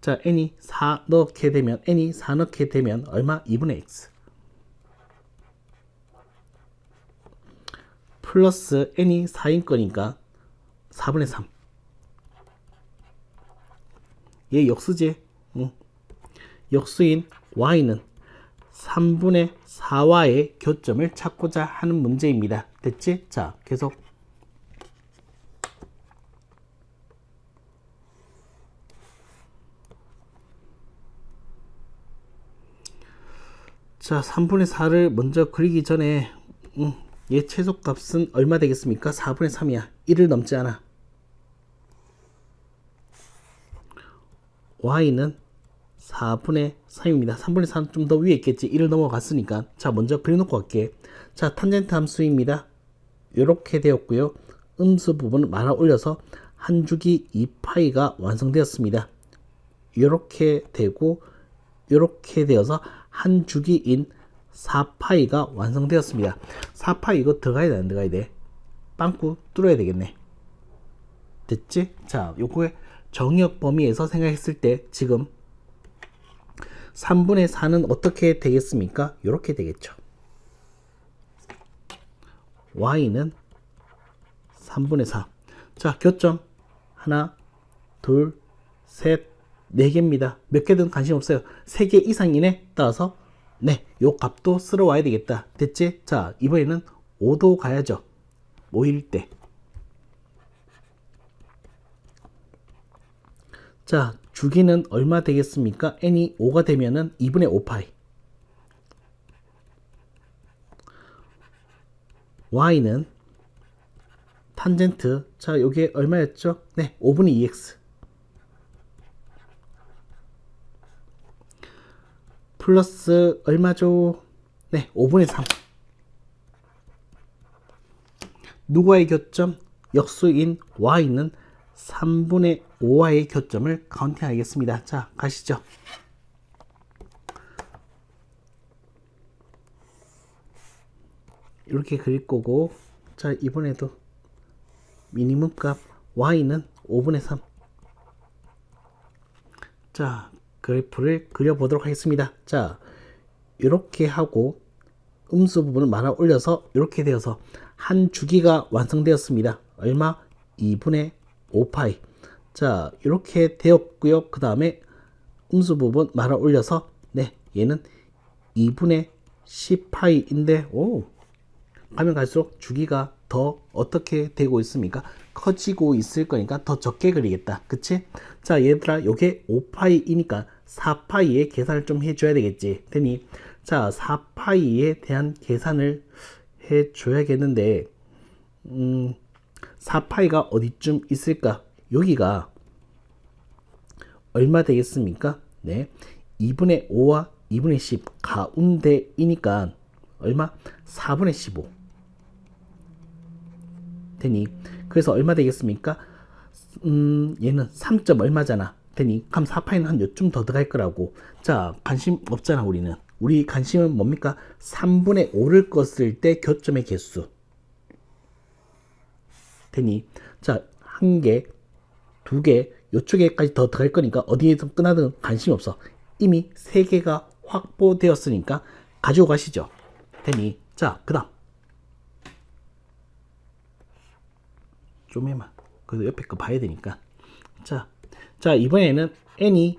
A: 자, n이 4 넣게 되면 얼마? 2분의 x 플러스 n이 4인 거니까 4분의 3. 얘 역수지. 역수인 y는 3분의 4와의 교점을 찾고자 하는 문제입니다. 됐지? 자, 계속. 자, 3분의 4를 먼저 그리기 전에 얘 최소값은 얼마 되겠습니까? 4분의 3이야. 1을 넘지 않아. y는 4분의 3입니다. 3분의 3은 좀 더 위에 있겠지. 1을 넘어갔으니까. 자, 먼저 그려놓고 갈게. 자, 탄젠트 함수입니다. 이렇게 되었고요. 음수 부분을 말아 올려서 한 주기 2파이가 완성되었습니다. 이렇게 되고 이렇게 되어서 한 주기인 4파이가 완성되었습니다. 4파이 이거 들어가야 돼, 안 들어가야 돼? 빵꾸 뚫어야 되겠네. 됐지? 자, 요거의 정의역 범위에서 생각했을 때 지금 3분의 4는 어떻게 되겠습니까? 이렇게 되겠죠. y는 3분의 4. 자, 교점 하나, 둘, 셋, 4개입니다. 몇 개든 관심 없어요. 3개 이상이네. 따라서 네, 요 값도 쓸어 와야 되겠다. 됐지? 자, 이번에는 5도 가야죠. 5일 때. 자, 주기는 얼마 되겠습니까? n이 5가 되면은 2분의 5파이. y는 탄젠트. 자, 요게 얼마였죠? 네, 5분의 2x. 플러스 얼마죠? 네, 5분의 3. 누구와의 교점? 역수인 y는 3분의 5와의 교점을 카운팅 하겠습니다. 자, 가시죠. 이렇게 그릴 거고, 자, 이번에도 미니멈 값 y는 5분의 3. 자, 그래프를 그려보도록 하겠습니다. 자, 이렇게 하고 음수 부분을 말아 올려서 이렇게 되어서 한 주기가 완성되었습니다. 얼마? 2분의 5파이. 자, 이렇게 되었고요. 그 다음에 음수 부분 말아 올려서 네, 얘는 2분의 10파이인데 오, 가면 갈수록 주기가 더 어떻게 되고 있습니까? 커지고 있을 거니까 더 적게 그리겠다. 그치? 자, 얘들아, 요게 5파이이니까 4파이의 계산을 좀 해줘야 되겠지. 되니, 자, 4파이에 대한 계산을 해줘야겠는데, 4파이가 어디쯤 있을까? 여기가 얼마 되겠습니까? 네. 2분의 5와 2분의 10 가운데이니까 얼마? 4분의 15 되니, 그래서 얼마 되겠습니까? 얘는 3점 얼마잖아. 되니, 그럼 4파이는 한 요쯤 더 들어갈 거라고. 자, 관심 없잖아, 우리는. 우리 관심은 뭡니까? 3분의 5를 껐을 때 교점의 개수. 되니, 자, 한 개, 두 개, 요쪽에까지 더 들어갈 거니까 어디에서 끝나든 관심 없어. 이미 3개가 확보되었으니까 가지고 가시죠. 되니, 자, 그 다음. 좀 해만. 그래도 옆에 거 봐야 되니까. 자, 이번에는 n이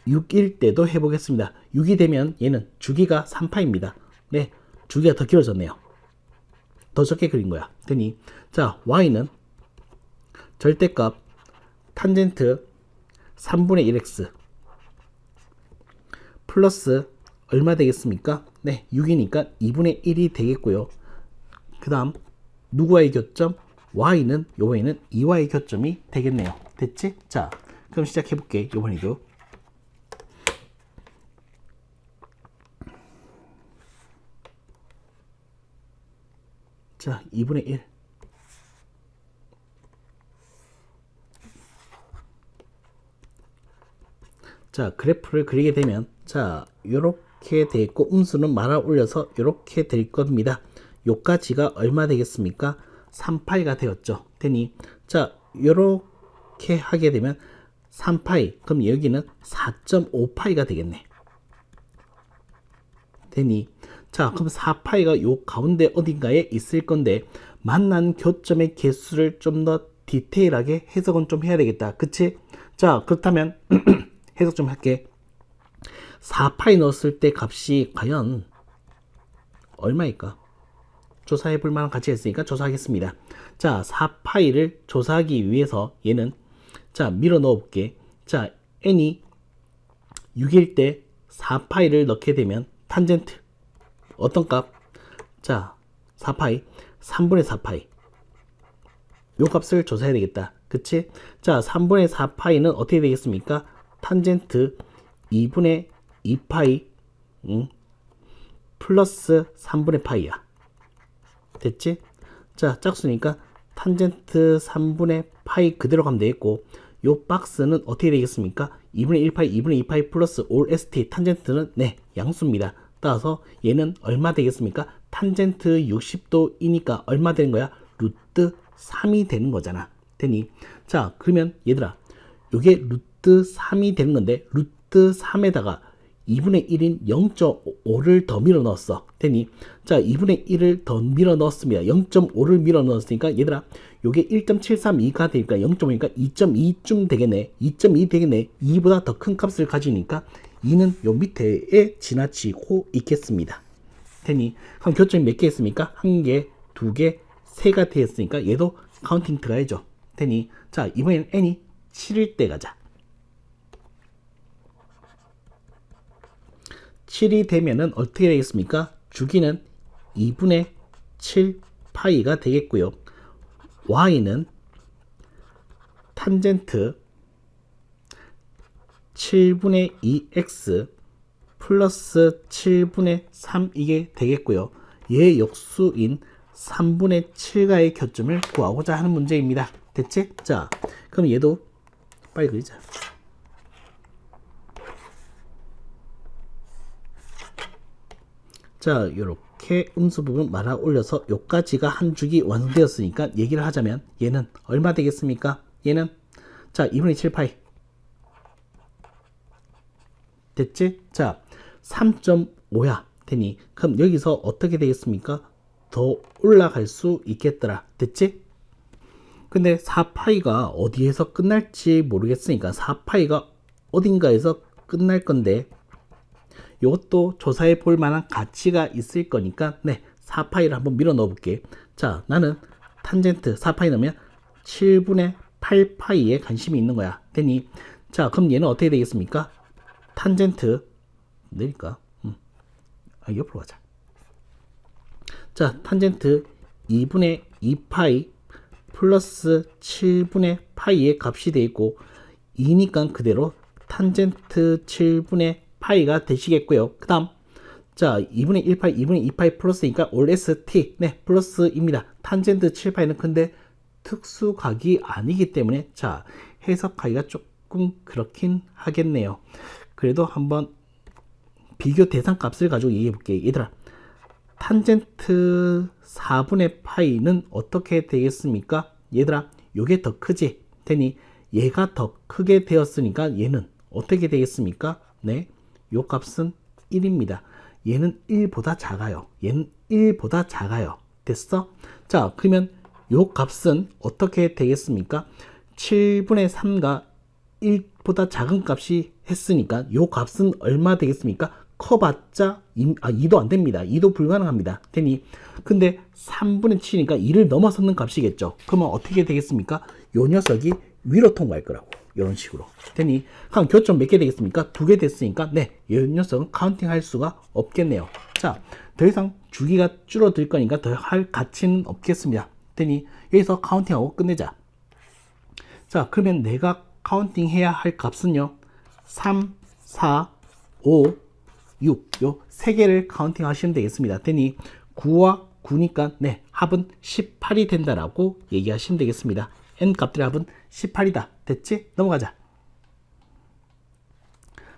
A: 6일 때도 해보겠습니다. 6이 되면 얘는 주기가 3파입니다. 네, 주기가 더 길어졌네요. 더 적게 그린 거야. 되니, 자, y는 절대값 탄젠트 3분의 1x 플러스 얼마 되겠습니까? 네, 6이니까 2분의 1이 되겠고요. 그 다음 누구와의 교점? y는 요번에는 2와의 교점이 되겠네요. 됐지? 자, 그럼 시작해 볼게. 요번에도 자, 2분의 1. 자, 그래프를 그리게 되면 자, 요렇게 돼 있고 음수는 말아 올려서 요렇게 될 겁니다. 요까지가 얼마 되겠습니까? 3파이가 되었죠. 되니, 자, 요렇게 하게 되면 3파이, 그럼 여기는 4.5파이가 되겠네. 되니, 자, 그럼 4파이가 요 가운데 어딘가에 있을 건데 만난 교점의 개수를 좀 더 디테일하게 해석은 좀 해야 되겠다. 그치? 자, 그렇다면 해석 좀 할게. 4파이 넣었을 때 값이 과연 얼마일까? 조사해 볼 만한 가치가 있으니까 조사하겠습니다. 자, 4파이를 조사하기 위해서 얘는 자, 밀어 넣어 볼게. 자, n이 6일 때 4파이를 넣게 되면 탄젠트 어떤 값? 자, 4파이 3분의 4파이 요 값을 조사해야 되겠다. 그치? 자, 3분의 4파이는 어떻게 되겠습니까? 탄젠트 2분의 2파이 플러스 3분의 파이야. 됐지? 자, 짝수니까 탄젠트 3분의 파이 그대로 가면 되겠고, 요 박스는 어떻게 되겠습니까? 2분의 1파이 2분의 2파이 플러스 올 st 탄젠트는 네, 양수입니다. 따라서 얘는 얼마 되겠습니까? 탄젠트 60도이니까 얼마 되는 거야? 루트 3이 되는 거잖아. 되니, 자, 그러면 얘들아, 요게 루트 3이 되는 건데 루트 3에다가 2분의 1인 0.5를 더 밀어 넣었어. 되니, 자, 2분의 1을 더 밀어 넣었습니다. 0.5를 밀어 넣었으니까 얘들아, 요게 1.732가 되니까 0.5니까 2.2쯤 되겠네. 2.2 되겠네. 2보다 더 큰 값을 가지니까 2는 요 밑에에 지나치고 있겠습니다. 되니, 그럼 교점이 몇 개 있습니까? 1개, 2개, 3가 되었으니까 얘도 카운팅 들어가야죠. 되니, 자, 이번엔 n이 7일 때 가자. 7이 되면은 어떻게 되겠습니까? 주기는 2분의 7파이가 되겠고요. y는 탄젠트 7분의 2x 플러스 7분의 3 이게 되겠고요. 얘 역수인 3분의 7과의 교점을 구하고자 하는 문제입니다. 됐지? 자, 그럼 얘도 빨리 그리자. 자, 요렇게 음수 부분 말아 올려서 요까지가 한 줄기 완성되었으니까 얘기를 하자면 얘는 얼마 되겠습니까? 얘는 자 2분의 7파이 됐지? 자 3.5야 되니 그럼 여기서 어떻게 되겠습니까? 더 올라갈 수 있겠더라. 됐지? 근데 4파이가 어디에서 끝날지 모르겠으니까 4파이가 어딘가에서 끝날 건데 이것도 조사해 볼 만한 가치가 있을 거니까 네 4파이를 한번 밀어 넣어 볼게. 자 나는 탄젠트 4파이 넣으면 7분의 8파이에 관심이 있는 거야. 되니 자 그럼 얘는 어떻게 되겠습니까? 탄젠트 내릴까? 옆으로 가자. 자 탄젠트 2분의 2파이 플러스 7분의 파이의 값이 되어 있고 2니까 그대로 탄젠트 7분의 파이가 되시겠고요. 그 다음 자 2분의 1파이 2분의 2파이 플러스니까 올 ST 네 플러스입니다. 탄젠트 7파이는 근데 특수각이 아니기 때문에 자 해석하기가 조금 그렇긴 하겠네요. 그래도 한번 비교 대상 값을 가지고 얘기해 볼게. 얘들아 탄젠트 4분의 파이는 어떻게 되겠습니까? 얘들아 요게 더 크지? 되니 얘가 더 크게 되었으니까 얘는 어떻게 되겠습니까? 네, 요 값은 1입니다. 얘는 1보다 작아요. 얘는 1보다 작아요. 됐어? 자, 그러면 요 값은 어떻게 되겠습니까? 7분의 3가 1보다 작은 값이 했으니까 요 값은 얼마 되겠습니까? 커봤자 2도 안 됩니다. 2도 불가능합니다. 되니 근데 3분의 7이니까 2를 넘어서는 값이겠죠. 그러면 어떻게 되겠습니까? 요 녀석이 위로 통과할 거라고. 이런 식으로 되니 그럼 교점 몇 개 되겠습니까? 2개 됐으니까 네, 이 녀석은 카운팅 할 수가 없겠네요. 자, 더 이상 주기가 줄어들 거니까 더 할 가치는 없겠습니다. 되니 여기서 카운팅하고 끝내자. 자, 그러면 내가 카운팅 해야 할 값은요 3, 4, 5, 6 요 세 개를 카운팅 하시면 되겠습니다. 되니 9와 9니까 네, 합은 18이 된다라고 얘기하시면 되겠습니다. n 값들의 합은 18이다. 됐지? 넘어가자.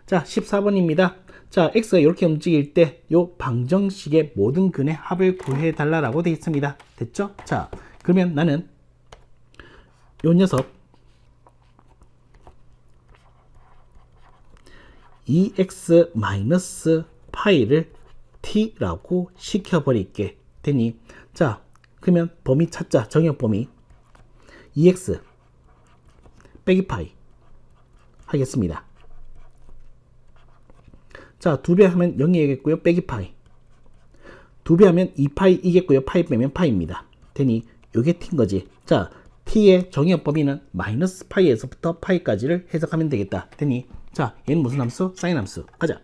A: 자, 14번입니다. 자, x가 이렇게 움직일 때 요 방정식의 모든 근의 합을 구해 달라라고 되어 있습니다. 됐죠? 자, 그러면 나는 요 녀석 2x 마이너스 파이를 t라고 시켜버릴게. 되니 자, 그러면 범위 찾자. 정역 범위 2x 빼기 파이 하겠습니다. 자, 2배 하면 0이겠고요. 빼기 파이 2배 하면 2파이 이겠고요. 파이 빼면 파이입니다. 되니 요게 t인 거지. 자, t의 정의역 범위는 마이너스 파이에서부터 파이까지를 해석하면 되겠다. 되니 자, 얘는 무슨 함수? 사인 함수. 가자.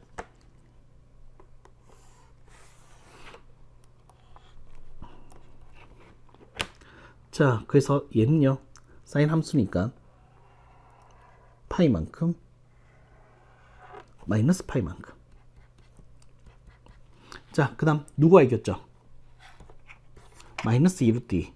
A: 자, 그래서 얘는요 사인 함수니까 파이만큼 마이너스 파이만큼. 자, 그 다음 누가 이겼죠? 마이너스 2루트 2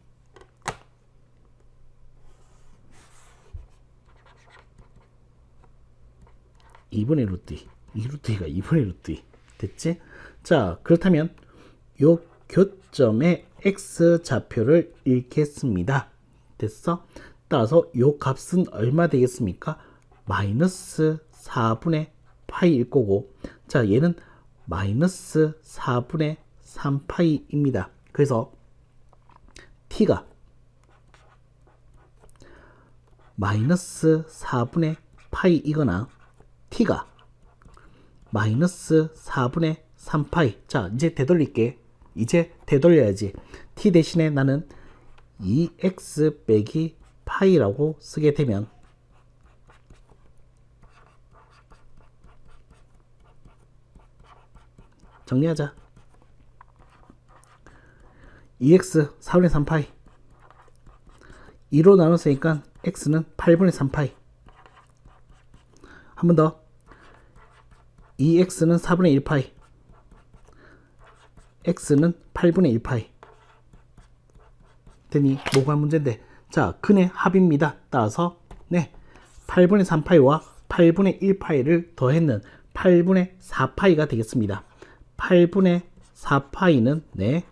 A: 2분의 루트 2 2루트 2가 2분의 루트 2 됐지? 자, 그렇다면 요 교점의 x 좌표를 읽겠습니다. 됐어? 따라서 요 값은 얼마 되겠습니까? 마이너스 4분의 파이일 거고, 자, 얘는 마이너스 4분의 3파이입니다. 그래서 t가 마이너스 4분의 파이이거나 t가 마이너스 4분의 3파이. 자, 이제 되돌릴게. 이제 되돌려야지. t 대신에 나는 2x 빼기 파이라고 쓰게 되면 정리하자. 2x 4분의 3파이 2로 나눴으니까 x는 8분의 3파이. 한 번 더. 2x는 4분의 1파이 x는 8분의 1파이 되니 뭐가 문제인데? 자, 근의 합입니다. 따라서 네, 8분의 3파이와 8분의 1파이를 더했는 8분의 4파이가 되겠습니다. 8분의 4파이는 네,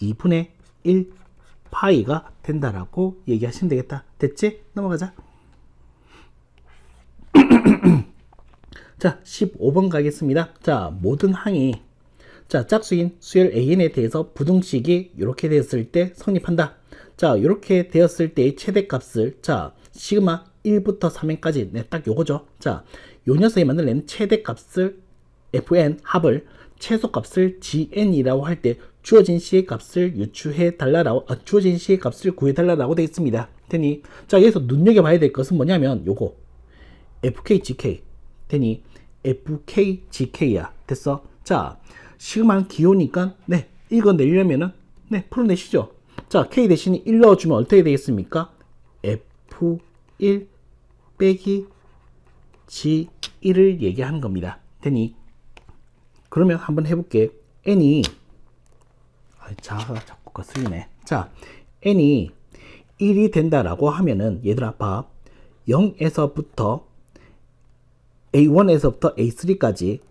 A: 2분의 1파이가 된다라고 얘기하시면 되겠다. 됐지? 넘어가자. 자, 15번 가겠습니다. 자, 모든 항이 자, 짝수인 수열 AN에 대해서 부등식이 이렇게 되었을 때 성립한다. 자, 이렇게 되었을 때의 최대값을 자, 시그마 1부터 3n까지 네, 딱 요거죠. 자, 요 녀석이 만들어낸 최대값을 fn 합을 최소값을 gn이라고 할 때 주어진 C의 값을 유추해 달라라고 주어진 C의 값을 구해 달라라고 되어 있습니다. 되니 자, 여기서 눈여겨봐야 될 것은 뭐냐면 요거 fk gk 되니 fk gk야. 됐어. 자, 시그마는 기호니까 네, 이거 내려면은 네, 풀어내시죠. 자, k 대신에 1 넣어주면 어떻게 되겠습니까? f1 빼기 g1을 얘기하는 겁니다. 되니 그러면 한번 해볼게. n이 자가 자꾸 거슬리네. 자, n이 1이 된다라고 하면은 얘들아 봐. 0에서부터 A1에서부터 A3까지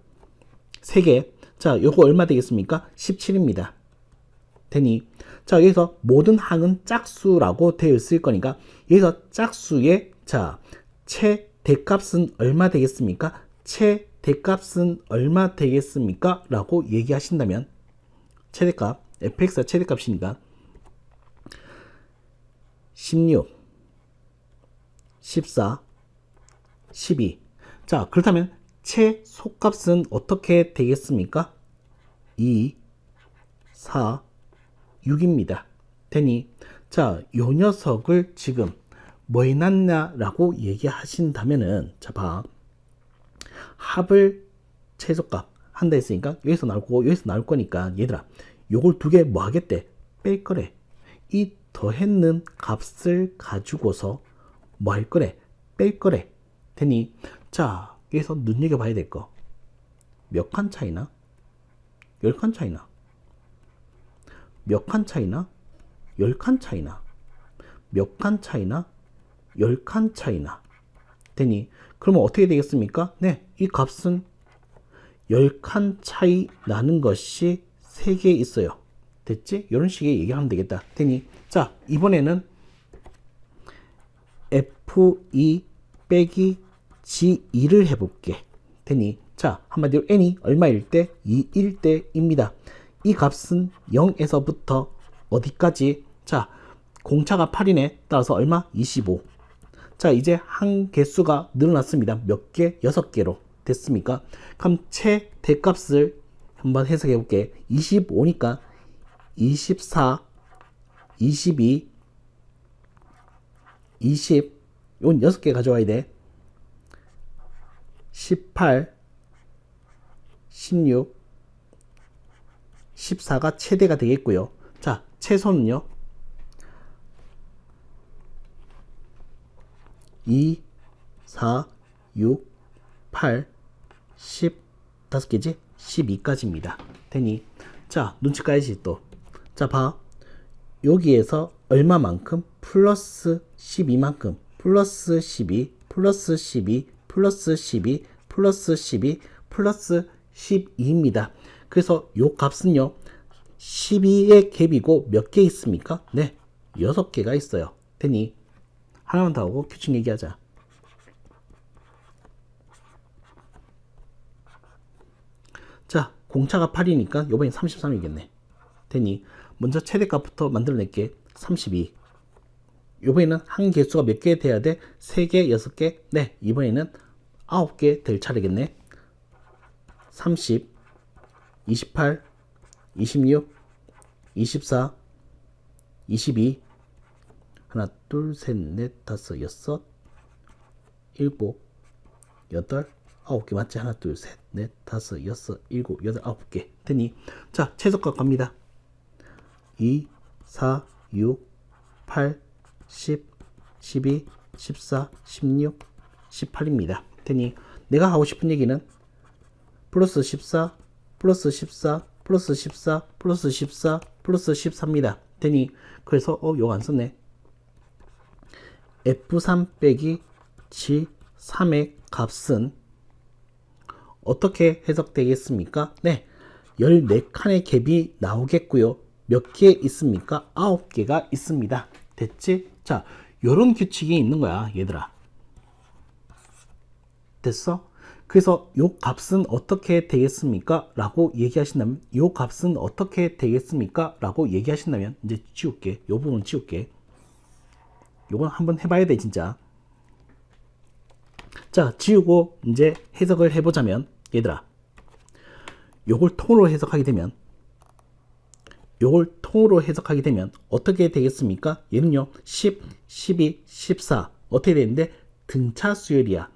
A: 3개. 자, 요거 얼마 되겠습니까? 17입니다. 되니 자, 여기서 모든 항은 짝수라고 되어 있을 거니까 여기서 짝수의 자, 최대값은 얼마 되겠습니까? 최대값은 얼마 되겠습니까? 라고 얘기하신다면 최대값 fx가 최대값이니까 16 14 12. 자, 그렇다면 최소값은 어떻게 되겠습니까? 2 4 6입니다. 되니 자, 요 녀석을 지금 뭐 해놨냐라고 얘기하신다면은 자, 봐. 합을 최소값 한다 했으니까 여기서 나올 거고 여기서 나올 거니까 얘들아 요걸 두 개 뭐 하겠대? 뺄 거래. 이 더했는 값을 가지고서 뭐 할 거래? 뺄 거래. 되니 자, 여기서 눈여겨봐야 될 거. 몇 칸 차이나? 10칸 차이나? 몇 칸 차이나? 10칸 차이나? 몇 칸 차이나? 10칸 차이나? 되니 그러면 어떻게 되겠습니까? 네, 이 값은 10칸 차이 나는 것이 3개 있어요. 됐지? 이런 식의 얘기하면 되겠다. 되니 자, 이번에는 F2 빼기 G2를 해볼게. 되니 자, 한마디로 n이 얼마일 때? 2일 때입니다. 이 값은 0에서부터 어디까지? 자, 공차가 8이네. 따라서 얼마? 25. 자, 이제 한 개수가 늘어났습니다. 몇 개? 6개로 됐습니까? 그럼 최대값을 한번 해석해 볼게. 25니까 24, 22, 20, 이건 6개 가져와야 돼. 18, 16, 14가 최대가 되겠고요. 자, 최소는요. 2, 4, 6, 8, 10, 5개지? 12까지입니다. 되니 자, 눈치 까야지 또. 자, 봐. 여기에서 얼마만큼? 플러스 12만큼. 플러스 12, 플러스 12, 플러스 12, 플러스 12, 플러스 12입니다. 그래서 요 값은요. 12의 갭이고 몇 개 있습니까? 네, 6개가 있어요. 되니 하나만 더 하고 규칙 얘기하자. 자, 공차가 8이니까 요번엔 33이겠네. 되니 먼저 최대값부터 만들어낼게. 32. 요번에는 한 개수가 몇 개 돼야 돼? 3개, 6개? 네, 이번에는 9개 될 차례겠네. 30, 28, 26, 24, 22, 하나, 둘, 셋, 넷, 다섯, 여섯, 일곱, 여덟, 9개 맞지? 하나, 둘, 셋, 넷, 다섯, 여섯, 일곱, 여덟, 9개 되니 자, 최소값 갑니다. 2, 4, 6, 8, 10, 12, 14, 16, 18입니다. 되니 내가 하고 싶은 얘기는 플러스 14, 플러스 14, 플러스 14, 플러스 14, 플러스 14입니다. 되니 그래서 요거 안 썼네. F3 빼기 G3의 값은 어떻게 해석되겠습니까? 네, 14칸의 갭이 나오겠고요. 몇 개 있습니까? 9개가 있습니다. 됐지? 자, 요런 규칙이 있는 거야, 얘들아. 됐어? 그래서 요 값은 어떻게 되겠습니까? 라고 얘기하신다면, 요 값은 어떻게 되겠습니까? 라고 얘기하신다면, 이제 지울게. 요 부분 지울게. 요건 한번 해봐야 돼, 진짜. 자, 지우고 이제 해석을 해보자면, 얘들아, 요걸 통으로 해석하게 되면, 어떻게 되겠습니까? 얘는요, 10, 12, 14. 어떻게 되는데? 등차 수열이야.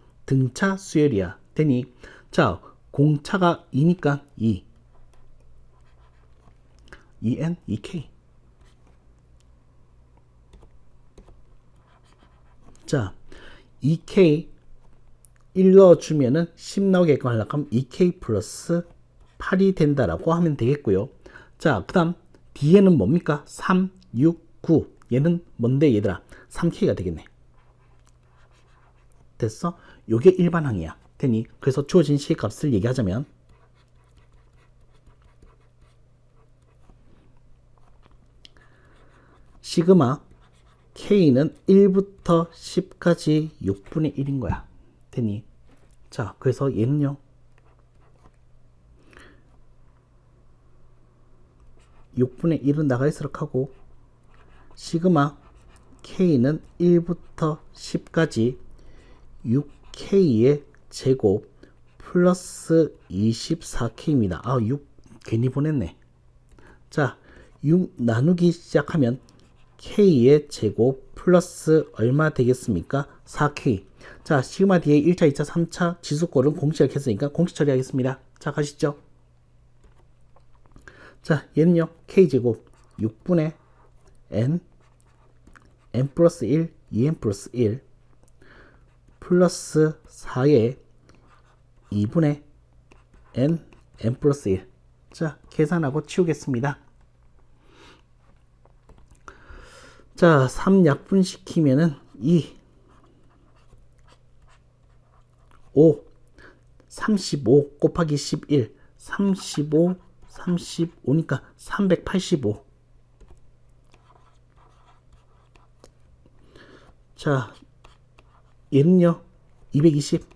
A: 되니, 자, 공차가 2니까 2. 2n, 2k. 자, 2k 1 넣어주면은 10 나오게끔 하려고 하면 2k 플러스 8이 된다라고 하면 되겠고요. 자, 그 다음 뒤에는 뭡니까? 3, 6, 9. 얘는 뭔데, 얘들아? 3k가 되겠네. 됐어? 요게 일반항이야. 되니, 그래서 주어진 시값을 얘기하자면, 시그마 k는 1부터 10까지 6분의 1인 거야. 되니, 자, 그래서 얘는요, 6분의 1은 나가 있도록 하고, 시그마 k는 1부터 10까지 6k의 제곱 플러스 24k입니다. 아, 6 괜히 보냈네. 자, 6 나누기 시작하면 k의 제곱 플러스 얼마 되겠습니까? 4k. 자, 시그마 뒤에 1차, 2차, 3차 지수꼴은 공식 했으니까 공식 처리하겠습니다. 자, 가시죠. 자, 얘는요, k제곱 6분의 n 플러스 1, 2n 플러스 1 플러스 4의 2분의 n 플러스 1. 자, 계산하고 치우겠습니다. 자, 3 약분시키면은 2, 5, 35 곱하기 11, 35니까 385. 자, 얘는요, 220.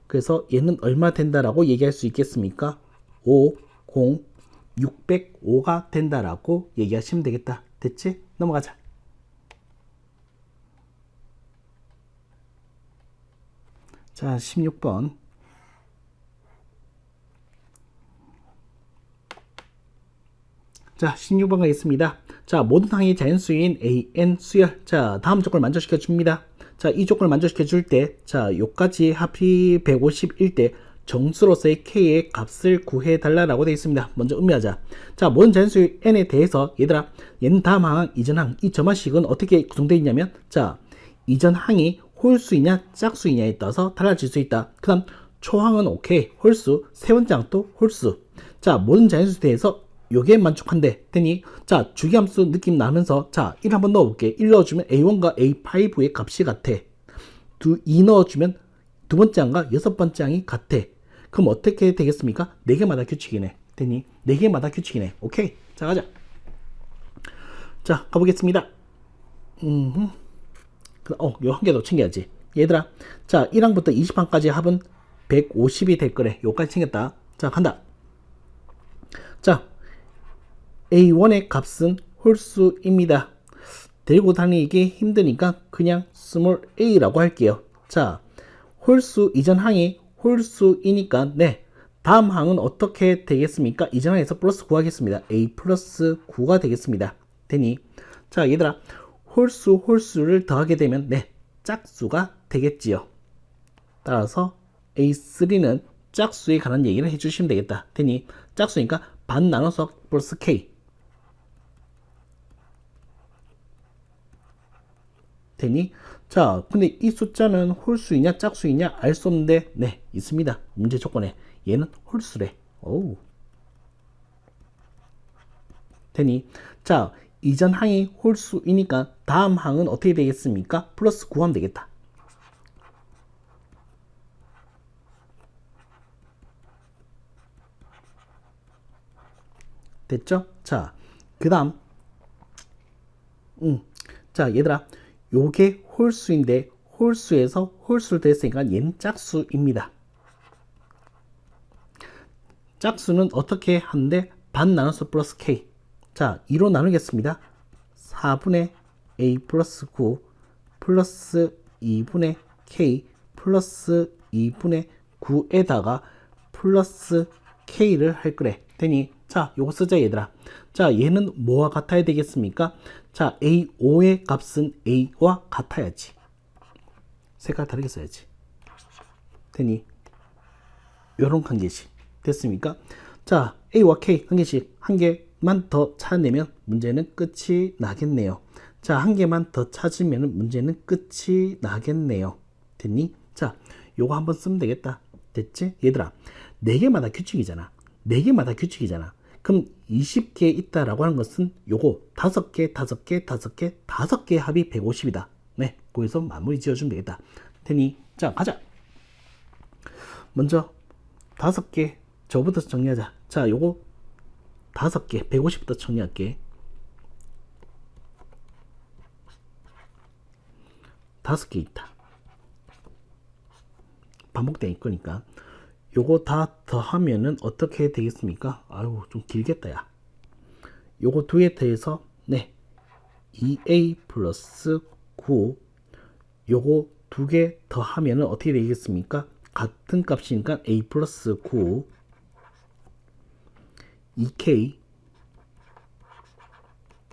A: 그래서 얘는 얼마 된다라고 얘기할 수 있겠습니까? 5, 0, 605가 된다라고 얘기하시면 되겠다. 됐지? 넘어가자. 자, 16번. 자, 16번 가겠습니다. 자, 모든 항의 자연수인 AN 수열. 자, 다음 조건을 만족시켜 줍니다. 자, 이 조건을 만족시켜 줄 때, 자, 요까지 합이 151 때 정수로서의 K의 값을 구해 달라라고 되어 있습니다. 먼저 음미하자. 자, 모든 자연수인 N에 대해서, 얘들아, 얘는 다음 항, 이전 항, 이 점화식은 어떻게 구성되어 있냐면, 자, 이전 항이 홀수이냐 짝수이냐에 따라서 달라질 수 있다. 그 다음 초항은 오케이, 홀수, 세 번째 항도 홀수. 자, 모든 자연수에 대해서 요게 만족한대. 되니, 자, 주기함수 느낌 나면서, 자, 1 한번 넣어볼게. 1 넣어주면 A1과 A5의 값이 같아. 2 넣어주면 두 번째 항과 여섯 번째 항이 같아. 그럼 어떻게 되겠습니까? 4개마다 규칙이네. 되니, 4개마다 규칙이네. 오케이. 자, 가자. 자, 가보겠습니다. 요 한 개 더 챙겨야지. 얘들아, 자, 1항부터 20항까지 합은 150이 될 거래. 요까지 챙겼다. 자, 간다. 자, A1의 값은 홀수입니다. 들고 다니기 힘드니까 그냥 스몰 a라고 할게요. 자, 홀수 이전 항이 홀수이니까, 네, 다음 항은 어떻게 되겠습니까? 이전 항에서 플러스 9 하겠습니다. a 플러스 9가 되겠습니다. 되니, 자, 얘들아, 홀수를 더하게 되면, 네, 짝수가 되겠지요. 따라서 A3는 짝수에 관한 얘기를 해주시면 되겠다. 되니, 짝수니까 반 나눠서 플러스 K. 되니, 자, 근데 이 숫자는 홀수이냐 짝수이냐 알 수 없는데, 네, 있습니다. 문제 조건에 얘는 홀수래. 오우. 되니, 자, 이전 항이 홀수이니까 다음 항은 어떻게 되겠습니까? 플러스 9 하면 되겠다. 됐죠? 자, 그 다음 자, 얘들아, 요게 홀수인데 홀수에서 홀수를 됐으니까 얘는 짝수입니다. 짝수는 어떻게 하는데 반 나눠서 플러스 k. 자, 2로 나누겠습니다. 4분의 a 플러스 9 플러스 2분의 k 플러스 2분의 9에다가 플러스 k를 할 거래. 되니 자, 요거 쓰자 얘들아. 자, 얘는 뭐와 같아야 되겠습니까? 자, a5의 값은 a와 같아야지. 색깔 다르게 써야지. 되니 요런 관계식 됐습니까? 자, a와 k 관계식 한 개만 더 찾아내면 문제는 끝이 나겠네요. 자, 한 개만 더 찾으면 문제는 끝이 나겠네요. 됐니? 자, 요거 한번 쓰면 되겠다. 됐지? 얘들아, 4개마다 규칙이잖아. 4개마다 규칙이잖아. 그럼 20개 있다라고 하는 것은 요거 5개, 5개, 5개, 5개 합이 150이다. 네, 거기서 마무리 지어주면 되겠다. 되니, 자, 가자. 먼저 5개 저부터 정리하자. 자, 요거 5개, 150부터 정리할게. 5개 있다. 반복된 거니까. 요거 다 더하면은 어떻게 되겠습니까? 아유, 좀 길겠다, 야. 요거 2에 더해서, 네. 2a 플러스 9. 요거 2개 더하면은 어떻게 되겠습니까? 같은 값이니까 a 플러스 9. 2k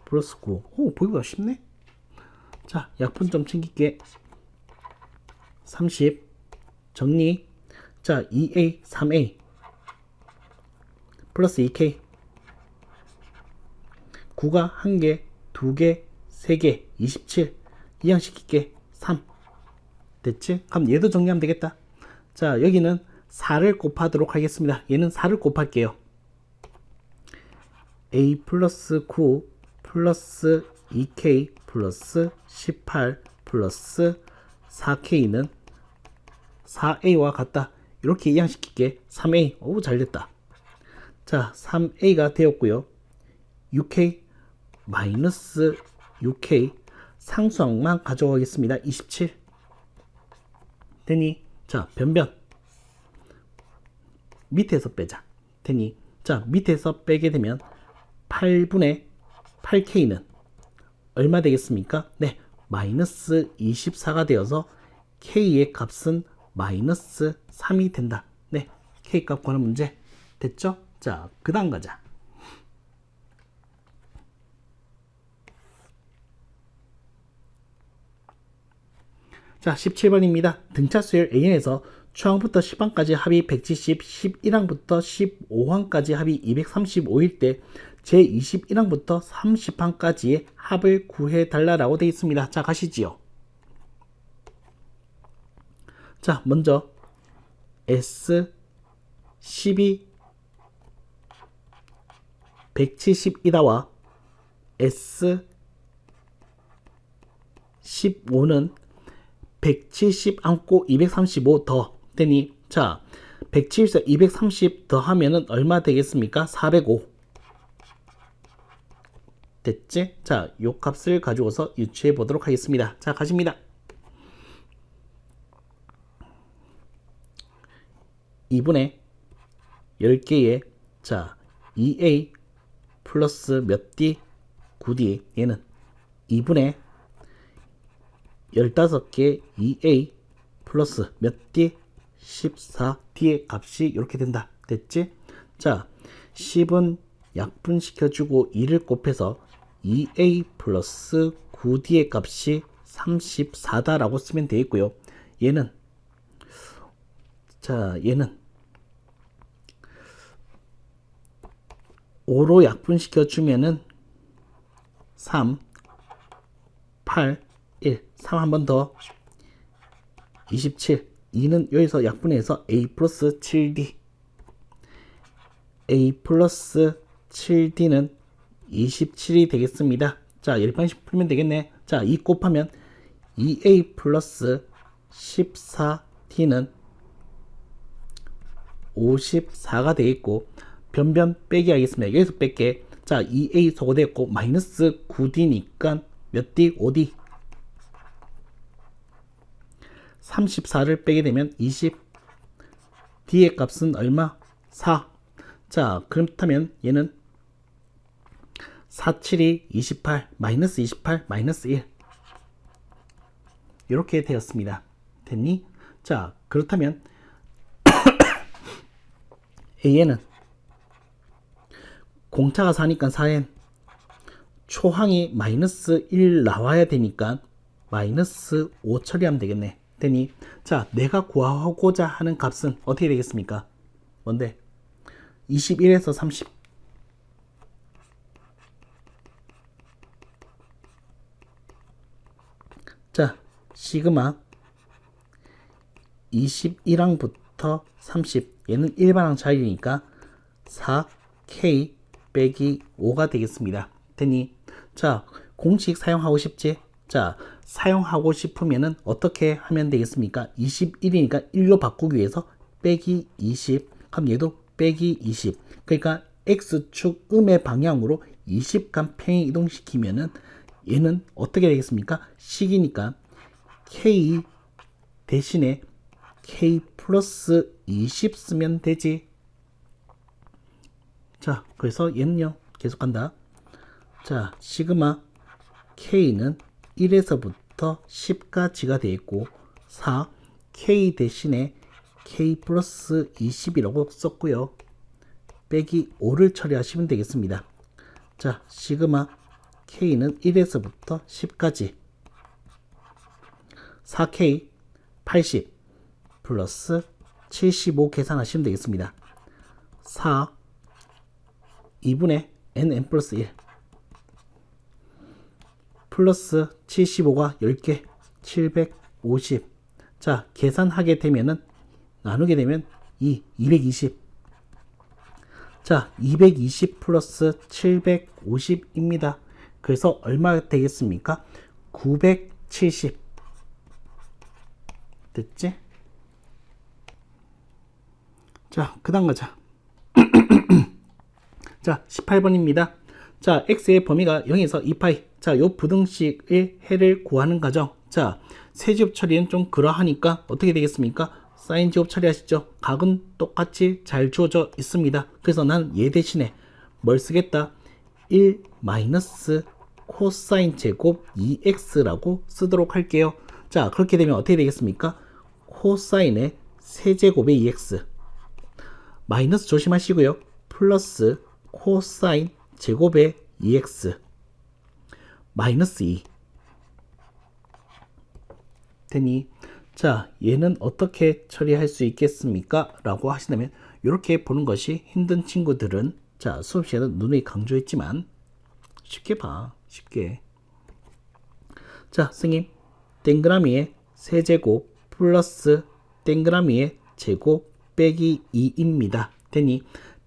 A: 플러스 9. 오, 보기보다 쉽네? 자, 약분 좀 챙길게. 30. 정리. 자, 2a, 3a 플러스 2k 9가 1개, 2개, 3개, 27 이항시킬게. 3 됐지? 그럼 얘도 정리하면 되겠다. 자, 여기는 4를 곱하도록 하겠습니다. 얘는 4를 곱할게요. a 플러스 9 플러스 2k 플러스 18 플러스 4k는 4a와 같다. 이렇게 이항시킬게. 3a. 오, 잘됐다. 자, 3a가 되었고요. 6k 마이너스 6k 상수항만 가져가겠습니다. 27 되니, 자, 변변 밑에서 빼자. 되니, 자, 밑에서 빼게 되면 8분의 8k는 얼마 되겠습니까? 네, 마이너스 24가 되어서 k의 값은 마이너스 3이 된다. 네, k 값 구하는 문제 됐죠? 자, 그 다음 가자. 자, 17번입니다. 등차 수열 AN에서 초항부터 10항까지 합이 170, 11항부터 15항까지 합이 235일 때 제21항부터 30항까지의 합을 구해달라고 되어 있습니다. 자, 가시지요. 자, 먼저 S12 170이다와 S15는 170 안고 235 더 되니, 자, 170에서 230 더 하면은 얼마 되겠습니까? 405 됐지? 자, 요 값을 가지고서 유추해 보도록 하겠습니다. 자, 가십니다. 2분의 10개의 자 2a 플러스 몇 d 9d 얘는 2분의 15개 2a 플러스 몇 d 14d의 값이 이렇게 된다. 됐지? 자, 10은 약분시켜주고 2를 곱해서 2a 플러스 9d의 값이 34다라고 쓰면 되겠고요. 얘는 자, 얘는 5로 약분시켜 주면은 3, 8, 1, 3 한 번 더 27, 2는 여기서 약분해서 a 플러스 7d a 플러스 7d는 27이 되겠습니다. 자, 열방식 풀면 되겠네. 자, 2 곱하면 2a 플러스 14t는 54가 되겠고, 변변 빼기 하겠습니다. 여기서 뺄게. 자, 2a 소거되었고 마이너스 9d니까 몇 d? 5d. 34를 빼게 되면 20. d의 값은 얼마? 4. 자, 그렇다면 얘는 4, 7이 28, 마이너스 28, 마이너스 1. 이렇게 되었습니다. 됐니? 자, 그렇다면 a는 공차가 4니까 4n, 초항이 마이너스 1 나와야 되니까 마이너스 5 처리하면 되겠네. 됐니? 자, 내가 구하고자 하는 값은 어떻게 되겠습니까? 뭔데? 21에서 30. 자, 시그마 21항부터 30. 얘는 일반항 차이니까 4K 빼기 5가 되겠습니다. 됐니? 자, 공식 사용하고 싶지? 자, 사용하고 싶으면은 어떻게 하면 되겠습니까? 21이니까 1로 바꾸기 위해서 빼기 20. 그럼 얘도 빼기 20. 그러니까 X축 음의 방향으로 20간 평행 이동시키면은 얘는 어떻게 되겠습니까? 식이니까 K 대신에 K 플러스 20 쓰면 되지. 자, 그래서 얘는요, 계속 간다. 자, 시그마 K는 1에서부터 10까지가 되어 있고, 4, K 대신에 K 플러스 20이라고 썼고요. 빼기 5를 처리하시면 되겠습니다. 자, 시그마 K는 1에서부터 10까지 4K 80 플러스 75 계산하시면 되겠습니다. 4 2분의 nn 플러스 1 플러스 75가 10개 750. 자, 계산하게 되면은 나누게 되면 220. 자, 220 플러스 750입니다. 그래서 얼마 되겠습니까? 970. 됐지? 자, 그 다음 가자. 자, 18번입니다. 자, x의 범위가 0에서 2파이. 자, 요 부등식의 해를 구하는 과정. 자, 세제곱 처리는 좀 그러하니까 어떻게 되겠습니까? 사인 제곱 처리하시죠. 각은 똑같이 잘 주어져 있습니다. 그래서 난 얘 대신에 뭘 쓰겠다? 1 마이너스 코사인 제곱 2x라고 쓰도록 할게요. 자, 그렇게 되면 어떻게 되겠습니까? 코사인의 세제곱의 2x 마이너스 조심하시고요. 플러스 코사인 제곱의 2x 마이너스 2 되니, 자, 얘는 어떻게 처리할 수 있겠습니까? 라고 하신다면 이렇게 보는 것이 힘든 친구들은, 자, 수업 시간에 누누이 강조했지만 쉽게 봐. 쉽게. 자, 선생님, 땡그라미의 세제곱 플러스 땡그라미의 제곱 빼기 2입니다. 되니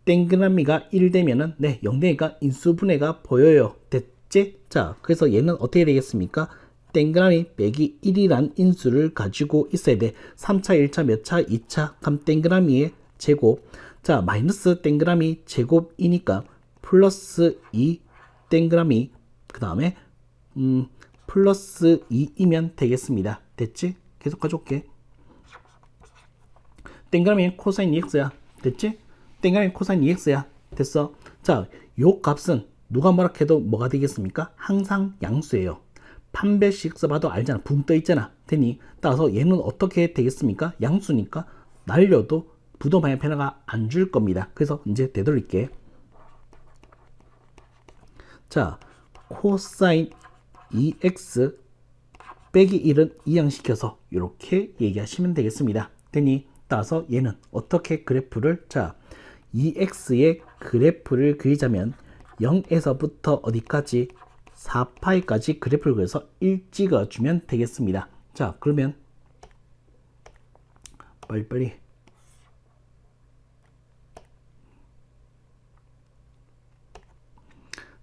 A: 땡그라미가 1 되면은 0 되니까 인수분해가 보여요. 됐지? 자, 그래서 얘는 어떻게 되겠습니까? 땡그라미 빼기 1이란 인수를 가지고 있어야 돼. 3차, 1차, 몇 차, 2차, 그럼 땡그라미의 제곱. 자, 마이너스 땡그라미 제곱이니까 플러스 2 땡그라미, 그 다음에 플러스 2이면 되겠습니다. 됐지? 계속 가져올게. 땡그라미 코사인 2x야. 됐지? 땡그라미 코사인 2x야. 됐어. 자, 요 값은 누가 뭐라 해도 뭐가 되겠습니까? 항상 양수예요. 판별식 써봐도 알잖아. 붕 떠 있잖아. 되니 따라서 얘는 어떻게 되겠습니까? 양수니까 날려도 부도 방향 변화가 안 줄 겁니다. 그래서 이제 되돌릴게. 자, 코사인 2x 빼기 1은 이항시켜서 이렇게 얘기하시면 되겠습니다. 되니 따라서 얘는 어떻게 그래프를, 자, 2x의 그래프를 그리자면 0에서부터 어디까지? 4파이까지 그래프를 그려서 1 찍어주면 되겠습니다. 자, 그러면 빨리빨리.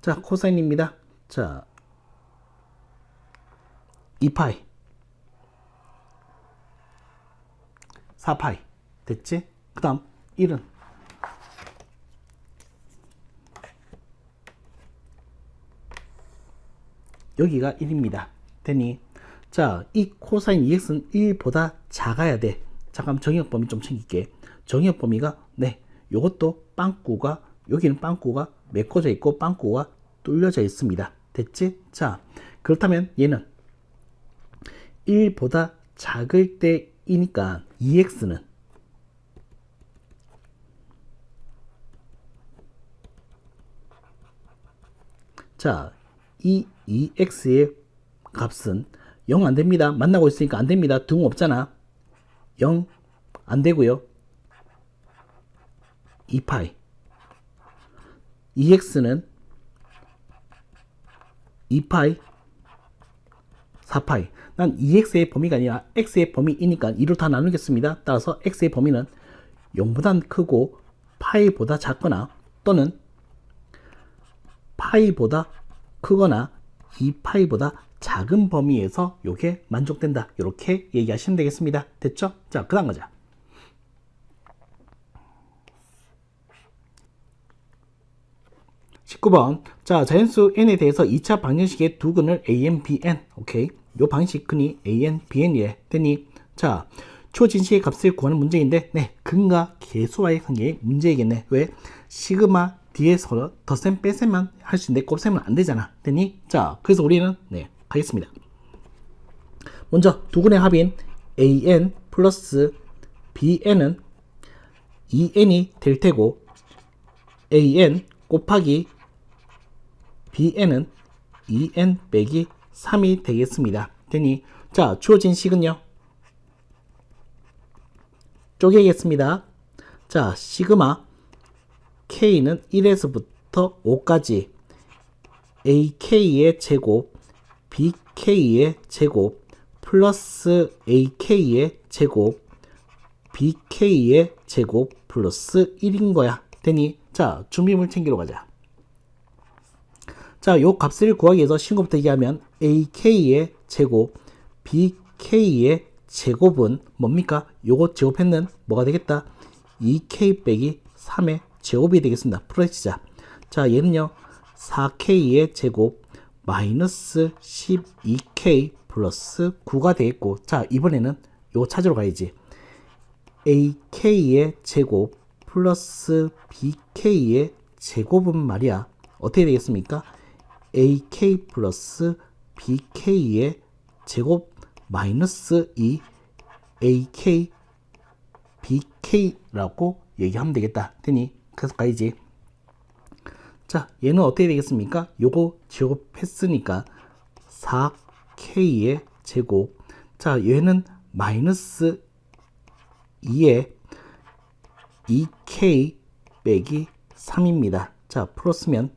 A: 자, 자, 코사인입니다. 자, 2파이 4파이 됐지? 그 다음 1은 여기가 1입니다. 되니 자, 이 코사인 2x는 1보다 작아야 돼. 잠깐 정의역 범위 좀 챙길게. 정의역 범위가 네, 요것도 빵꾸가 여기는 빵꾸가 메꿔져 있고 빵꾸가 뚫려져 있습니다. 됐지? 자, 그렇다면 얘는 1보다 작을 때이니까 2x는 자, 이 2x의 값은 0 안됩니다. 만나고 있으니까 안됩니다. 등 없잖아. 0 안되고요. 2파이 2x는 2파이 4파이 난 2x의 범위가 아니라 x의 범위이니까 2로 다 나누겠습니다. 따라서 x의 범위는 0보다 크고 파이보다 작거나 또는 파이보다 크거나 2파이보다 작은 범위에서 요게 만족된다. 이렇게 얘기하시면 되겠습니다. 됐죠? 자, 그 다음 가자. (19번) 자, 자연수 n에 대해서 2차 방정식의 두 근을 a,n, b,n 오케이. 요 방식 근이 a,n, b,n이래. 되니 자, 주어진 식의 값을 구하는 문제인데 네, 근과 계수와의 관계의 문제이겠네. 왜? 시그마 뒤에서 덧셈 빼셈만 할 수 있는데 곱셈은 안 되잖아. 되니 자, 그래서 우리는 네, 가겠습니다. 먼저 두 근의 합인 an 플러스 bn은 2n이 될 테고 an 곱하기 bn은 2n 빼기 3이 되겠습니다. 되니 자, 주어진 식은요 쪼개겠습니다. 자, 시그마 k는 1에서부터 5까지 ak의 제곱 bk의 제곱 플러스 ak의 제곱 bk의 제곱 플러스 1인 거야. 되니 자, 준비물 챙기러 가자. 자, 요 값을 구하기 위해서 신곱부터 얘기하면 ak의 제곱 bk의 제곱은 뭡니까? 요거 제곱했는 뭐가 되겠다? 2k 빼기 3의 제곱이 되겠습니다. 풀어지자. 자, 얘는요 4k의 제곱 마이너스 12k 플러스 9가 되겠고, 자, 이번에는 요거 찾으러 가야지. ak의 제곱 플러스 bk의 제곱은 말이야 어떻게 되겠습니까? ak 플러스 bk의 제곱 마이너스 2 ak bk라고 얘기하면 되겠다. 되니 그래서 가야지. 자, 얘는 어떻게 되겠습니까? 요거 제곱했으니까 4k의 제곱. 자, 얘는 마이너스 2에 2k 빼기 3입니다. 자, 풀었으면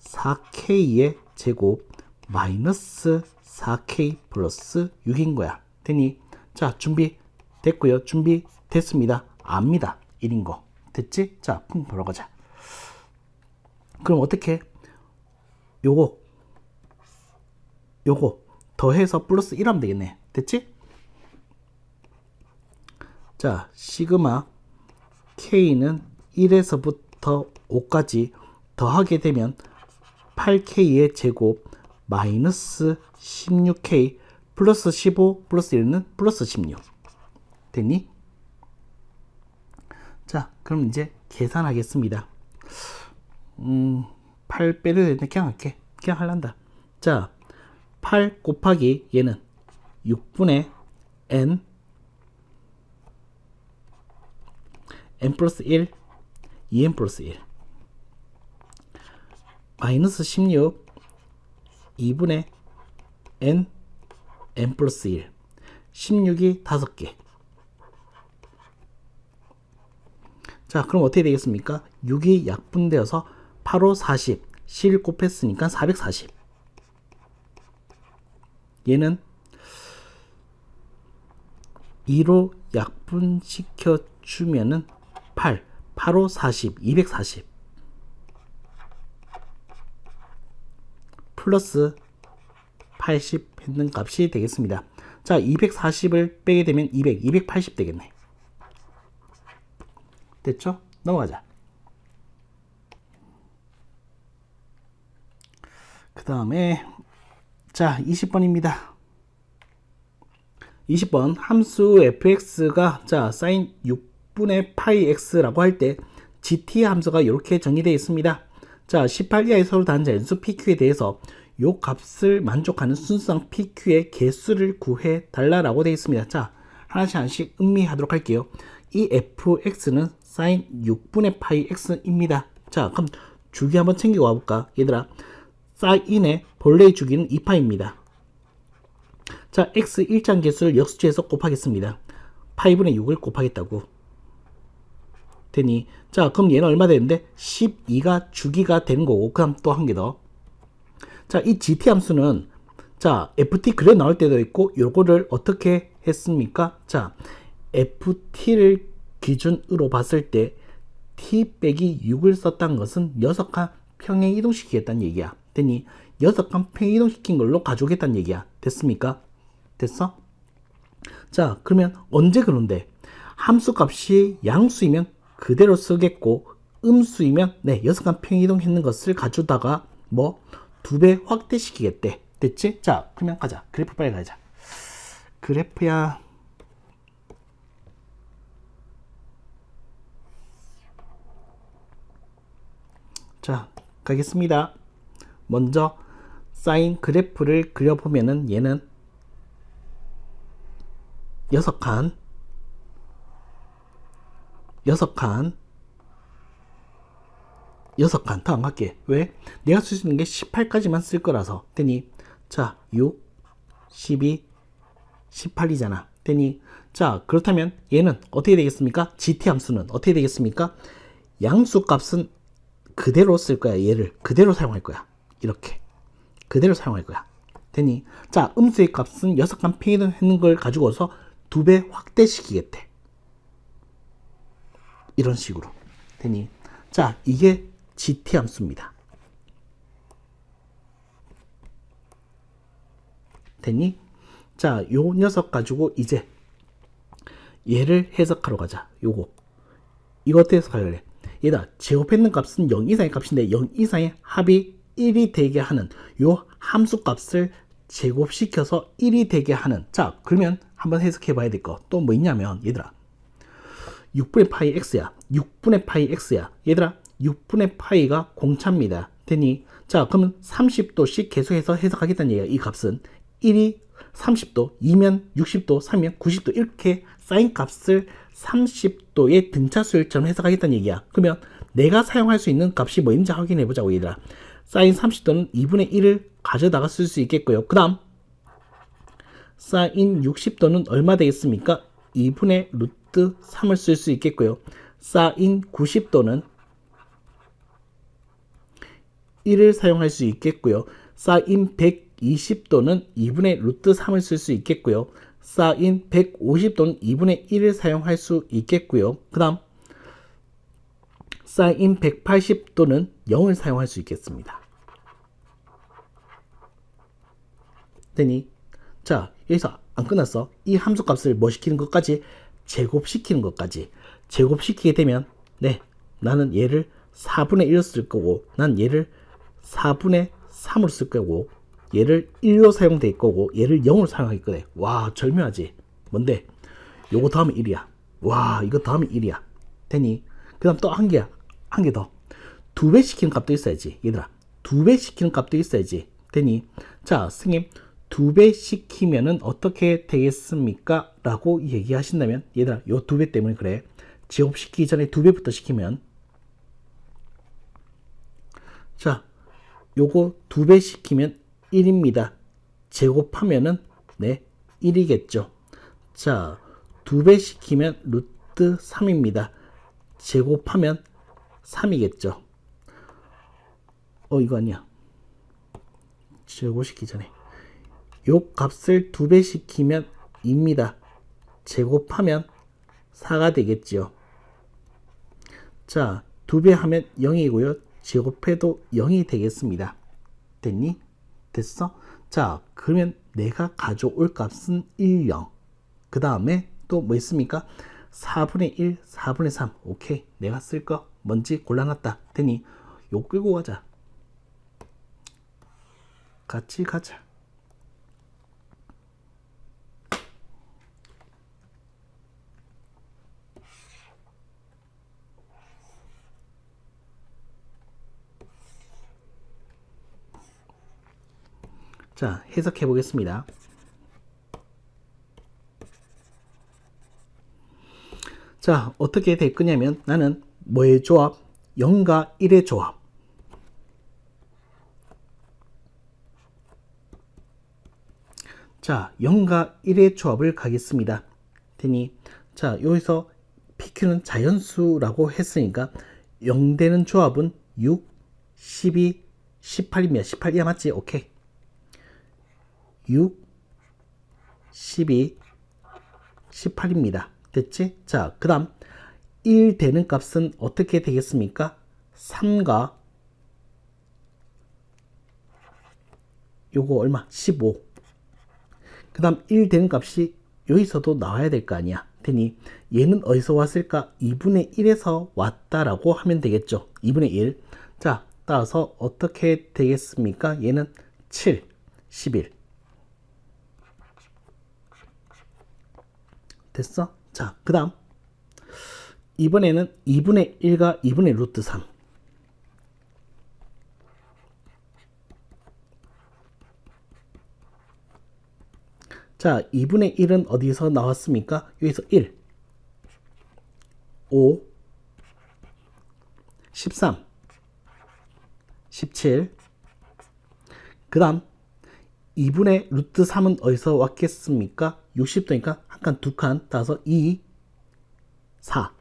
A: 4k의 제곱 마이너스 4k 플러스 6인 거야. 되니 자, 준비 됐고요. 준비 됐습니다. 압니다. 1인 거. 됐지? 자, 품 보러 가자. 그럼 어떻게? 요거 더해서 플러스 1 하면 되겠네. 됐지? 자, 시그마 k는 1에서부터 5까지 더하게 되면 8k의 제곱 마이너스 16k 플러스 15 플러스 1은 플러스 16 됐니? 자, 그럼 이제 계산하겠습니다. 8 빼려 되는데 그냥 할게. 그냥 할란다. 자, 8 곱하기 얘는 6분의 n 플러스 1 2n 플러스 1 마이너스 16 2분의 n 플러스 1 16이 5개. 자, 그럼 어떻게 되겠습니까? 6이 약분되어서 8, 5, 40 실 곱했으니까 440. 얘는 2로 약분시켜 주면은 8, 5, 40, 240. 플러스 80 했는 값이 되겠습니다. 자, 240을 빼게 되면 280 되겠네. 됐죠? 넘어가자. 그 다음에 자, 20번입니다. 20번 함수 fx가 자 sin 6분의 파이 x라고 할 때 gt 함수가 이렇게 정의되어 있습니다. 자, 18 이하의 서로 다른 자연수 pq에 대해서 요 값을 만족하는 순수상 pq의 개수를 구해 달라라고 되어 있습니다. 자, 하나씩 음미하도록 할게요. 이 fx는 sin 6분의 파이 x입니다. 자, 그럼 주기 한번 챙기고 와볼까? 얘들아, sin의 본래의 주기는 2파입니다. 자, x 일장 개수를 역수치해서 곱하겠습니다. 파이분의 6을 곱하겠다고 되니, 자, 그럼 얘는 얼마 되는데 12가 주기가 되는 거고, 그 다음 또 한 개 더. 자, 이 gt 함수는 자, ft 그래 나올 때도 있고, 요거를 어떻게 했습니까? 자, ft를 기준으로 봤을 때 t 빼기 6을 썼다는 것은 6칸 평행 이동시키겠다는 얘기야. 되니 6칸 평행 이동시킨 걸로 가져오겠다는 얘기야. 됐습니까? 됐어? 자, 그러면 언제 그런데 함수 값이 양수이면 그대로 쓰겠고, 음수이면 네, 6칸 평행 이동했는 것을 가져다가 뭐 2배 확대시키겠대. 됐지? 자, 그러면 가자. 그래프 빨리 가자. 그래프야. 자, 가겠습니다. 먼저 사인 그래프를 그려보면은 얘는 6칸 더 안 갈게. 왜? 내가 쓸 수 있는 게 18까지만 쓸 거라서. 되니, 자, 6, 12, 18이잖아. 되니, 자, 그렇다면 얘는 어떻게 되겠습니까? gt 함수는 어떻게 되겠습니까? 양수 값은 그대로 쓸 거야. 얘를 그대로 사용할 거야. 이렇게 그대로 사용할 거야. 되니, 자, 음수의 값은 6칸 평행했는 걸 가지고서 2배 확대시키겠대. 이런 식으로. 되니, 자, 이게 gt 함수입니다. 되니, 자, 요 녀석 가지고 이제 얘를 해석하러 가자. 이거 어떻게 해석할래? 얘다, 제곱했는 값은 0 이상의 값인데 0 이상의 합이 1이 되게 하는 요 함수 값을 제곱시켜서 1이 되게 하는. 자, 그러면 한번 해석해 봐야 될 거 또 뭐 있냐면, 얘들아, 6분의 파이 x야. 6분의 파이 x야. 얘들아, 6분의 파이가 공차입니다. 되니, 자, 그러면 30도씩 계속해서 해석하겠다는 얘기야. 이 값은 1이 30도, 2면 60도, 3면 90도 이렇게 사인 값을 30도의 등차수열처럼 해석하겠다는 얘기야. 그러면 내가 사용할 수 있는 값이 뭐인지 확인해 보자고, 얘들아. 사인 30도는 2분의 1을 가져다가 쓸 수 있겠고요. 그 다음 사인 60도는 얼마 되겠습니까? 2분의 루트 3을 쓸 수 있겠고요. 사인 90도는 1을 사용할 수 있겠고요. 사인 120도는 2분의 루트 3을 쓸 수 있겠고요. 사인 150도는 2분의 1을 사용할 수 있겠고요. 그 다음 사인 180도는 0을 사용할 수 있겠습니다. 되니, 자, 여기서 안 끝났어. 이 함수 값을 뭐 시키는 것까지? 제곱시키는 것까지. 제곱시키게 되면 네, 나는 얘를 4분의 1로 쓸 거고, 난 얘를 4분의 3으로 쓸 거고, 얘를 1로 사용될 거고, 얘를 0으로 사용할 거래. 와, 절묘하지? 뭔데? 요거 다음에 1이야. 와, 이거 다음에 1이야. 되니, 그 다음 또 한 개야. 한 개 더. 2배 시키는 값도 있어야지. 얘들아, 2배 시키는 값도 있어야지. 되니, 자, 선생님, 2배 시키면은 어떻게 되겠습니까? 라고 얘기하신다면, 얘들아, 요 2배 때문에 그래. 제곱시키기 전에 2배부터 시키면, 자, 요거 2배 시키면 1입니다. 제곱하면은 네, 1이겠죠. 자, 2배 시키면 루트 3입니다. 제곱하면 3이겠죠. 이거 아니야. 제곱시키기 전에 요 값을 2배 시키면 2입니다. 제곱하면 4가 되겠지요. 자, 2배 하면 0이고요. 제곱해도 0이 되겠습니다. 됐니? 됐어? 자, 그러면 내가 가져올 값은 1, 0. 그 다음에 또 뭐 있습니까? 4분의 1, 4분의 3. 오케이. 내가 쓸 거 뭔지 골라놨다. 되니 요 끌고 가자. 같이 가자. 자, 해석해 보겠습니다. 자, 어떻게 될 거냐면 나는 뭐의 조합? 0과 1의 조합. 자, 0과 1의 조합을 가겠습니다. 되니 자, 여기서 PQ는 자연수라고 했으니까 0 되는 조합은 6, 12, 18입니다. 18이야 맞지? 오케이. 6, 12, 18입니다. 됐지? 자, 그 다음 1 되는 값은 어떻게 되겠습니까? 3과 요거 얼마? 15. 그 다음 1 되는 값이 여기서도 나와야 될 거 아니야. 되니 얘는 어디서 왔을까? 2분의 1에서 왔다라고 하면 되겠죠. 2분의 1. 자, 따라서 어떻게 되겠습니까? 얘는 7, 11. 됐어? 자, 그 다음 이번에는 2분의 1과 2분의 루트 3. 자, 2분의 1은 어디서 나왔습니까? 여기서 1, 5, 13, 17. 그 다음 2분의 루트 3은 어디서 왔겠습니까? 60도니까 한 칸, 두 칸 따라서 2, 4.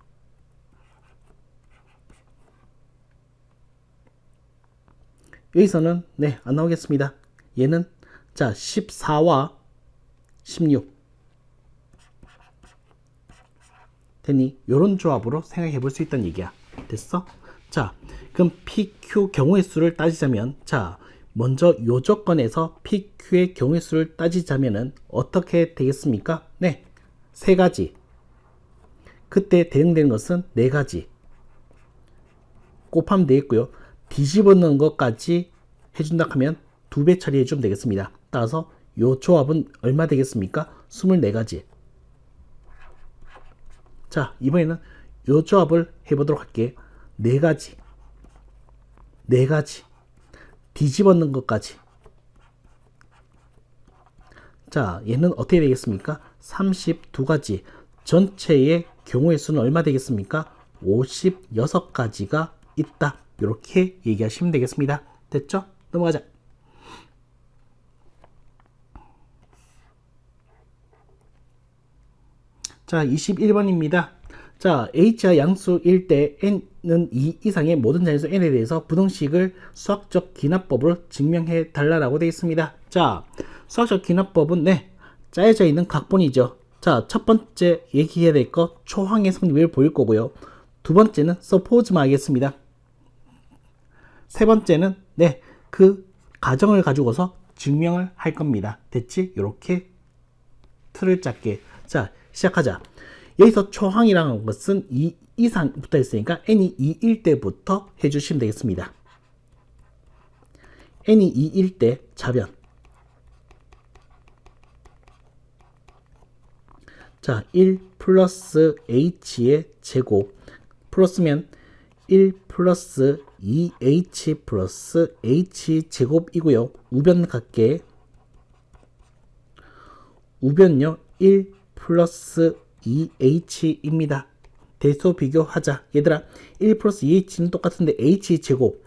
A: 여기서는 네, 안 나오겠습니다. 얘는 자, 14와 16 되니 요런 조합으로 생각해 볼 수 있다는 얘기야. 됐어? 자, 그럼 PQ 경우의 수를 따지자면 자, 먼저 요 조건에서 PQ의 경우의 수를 따지자면은 어떻게 되겠습니까? 네, 세 가지. 그때 대응되는 것은 네 가지 곱하면 되겠고요. 뒤집어 넣는 것까지 해준다 하면 2배 처리해 주면 되겠습니다. 따라서 요 조합은 얼마 되겠습니까? 24가지. 자, 이번에는 요 조합을 해보도록 할게. 4가지. 4가지. 뒤집어 넣는 것까지. 자, 얘는 어떻게 되겠습니까? 32가지. 전체의 경우의 수는 얼마 되겠습니까? 56가지가 있다. 이렇게 얘기하시면 되겠습니다. 됐죠? 넘어가자. 자, 21번입니다. 자, H가 양수일 때 N은 2 이상의 모든 자연수 N에 대해서 부등식을 수학적 기납법으로 증명해 달라고 되어 있습니다. 자, 수학적 기납법은 네, 짜여져 있는 각본이죠. 자, 첫 번째 얘기해야 될 거 초항의 성립을 보일 거고요. 두 번째는 서포즈만 하겠습니다. 세 번째는 네, 그 가정을 가지고서 증명을 할 겁니다. 됐지? 이렇게 틀을 짰게. 자, 시작하자. 여기서 초항이라는 것은 2 이상 붙어 있으니까 n이 2일 때부터 해주시면 되겠습니다. n이 2일 때 자변. 자, 1 플러스 h의 제곱 플러스면 1 플러스 2h 플러스 h 제곱이고요. 우변 같게 우변요 1 플러스 2h입니다. 대소 비교하자. 얘들아, 1 플러스 2h는 똑같은데 h제곱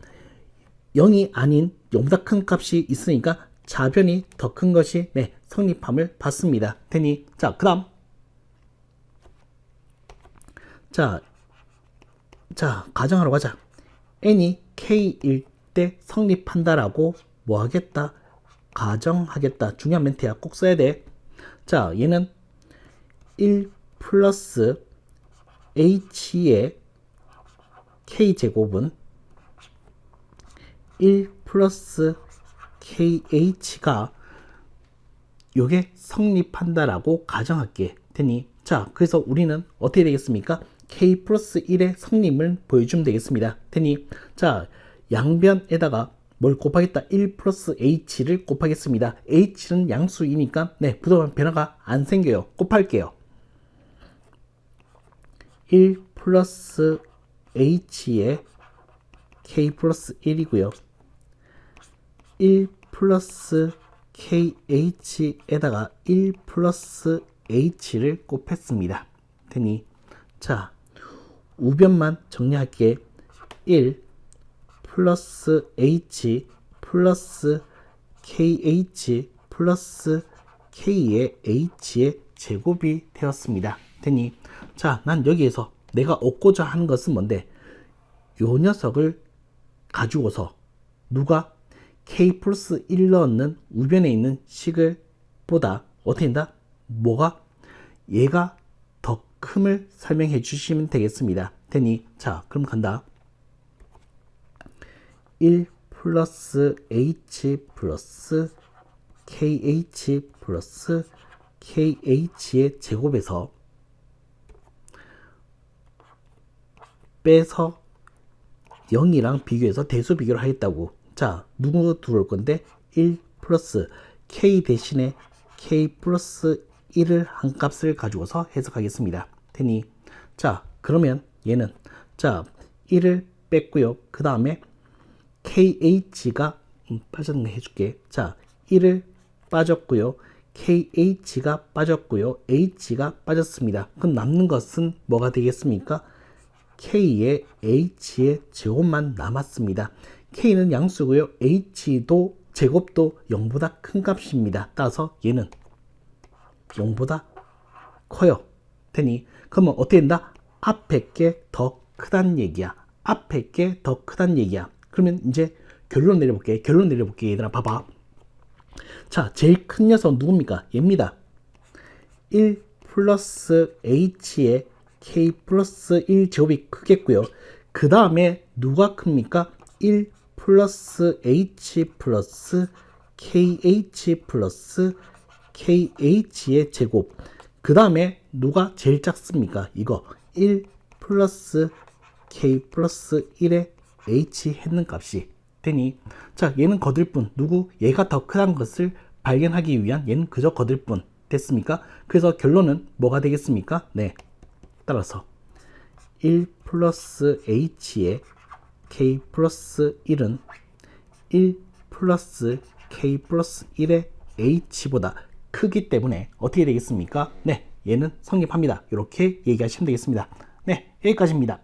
A: 0이 아닌 0보다 큰 값이 있으니까 자변이 더 큰 것이 네, 성립함을 받습니다. 되니 자, 그 다음 자, 가정하러 가자. n이 k일 때 성립한다라고 뭐 하겠다? 가정하겠다. 중요한 멘트야. 꼭 써야 돼. 자, 얘는 1 플러스 h의 k제곱은 1 플러스 KH가 요게 성립한다라고 가정할게. 되니 자, 그래서 우리는 어떻게 되겠습니까? K 플러스 1의 성립을 보여주면 되겠습니다. 되니 자, 양변에다가 뭘 곱하겠다? 1 플러스 H를 곱하겠습니다. H는 양수이니까 네, 부동산 변화가 안 생겨요. 곱할게요. 1 플러스 H에 K 플러스 1이고요. 1 플러스 KH에다가 1 플러스 H를 곱했습니다. 되니 자, 우변만 정리할게. 1 플러스 H 플러스 KH 플러스 K의 H의 제곱이 되었습니다. 되니 자, 난 여기에서 내가 얻고자 하는 것은 뭔데? 요 녀석을 가지고서 누가 K 플러스 1 넣는 우변에 있는 식을 보다 어떻게 된다? 뭐가? 얘가 더 큼을 설명해 주시면 되겠습니다. 되니 자, 그럼 간다. 1 플러스 H 플러스 KH 플러스 KH의 제곱에서 빼서 0이랑 비교해서 대수 비교를 하겠다고. 자, 누구 들어올 건데 1 플러스 K 대신에 K 플러스 1을 한 값을 가지고서 해석하겠습니다. 되니 자, 그러면 얘는 자, 1을 뺐고요. 그 다음에 KH가 빠졌네 해줄게. 자, 1을 빠졌고요. KH가 빠졌고요. H가 빠졌습니다. 그럼 남는 것은 뭐가 되겠습니까? K의 H의 제곱만 남았습니다. K는 양수고요. H도 제곱도 0보다 큰 값입니다. 따라서 얘는 0보다 커요. 되니 그러면 어떻게 된다? 앞에 게 더 크다는 얘기야. 앞에 게 더 크다는 얘기야. 그러면 이제 결론 내려볼게. 결론 내려볼게. 얘들아 봐봐. 자, 제일 큰 녀석 누굽니까? 얘입니다. 1 플러스 H의 K 플러스 1 제곱이 크겠고요. 그 다음에 누가 큽니까? 1 플러스 H 플러스 KH 플러스 KH의 제곱. 그 다음에 누가 제일 작습니까? 이거 1 플러스 K 플러스 1의 H 했는 값이 되니 자, 얘는 거들 뿐. 누구? 얘가 더 크다는 것을 발견하기 위한 얘는 그저 거들 뿐. 됐습니까? 그래서 결론은 뭐가 되겠습니까? 네, 따라서 1 플러스 H의 K 플러스 1은 1 플러스 K 플러스 1의 H보다 크기 때문에 어떻게 되겠습니까? 네, 얘는 성립합니다. 이렇게 얘기하시면 되겠습니다. 네, 여기까지입니다.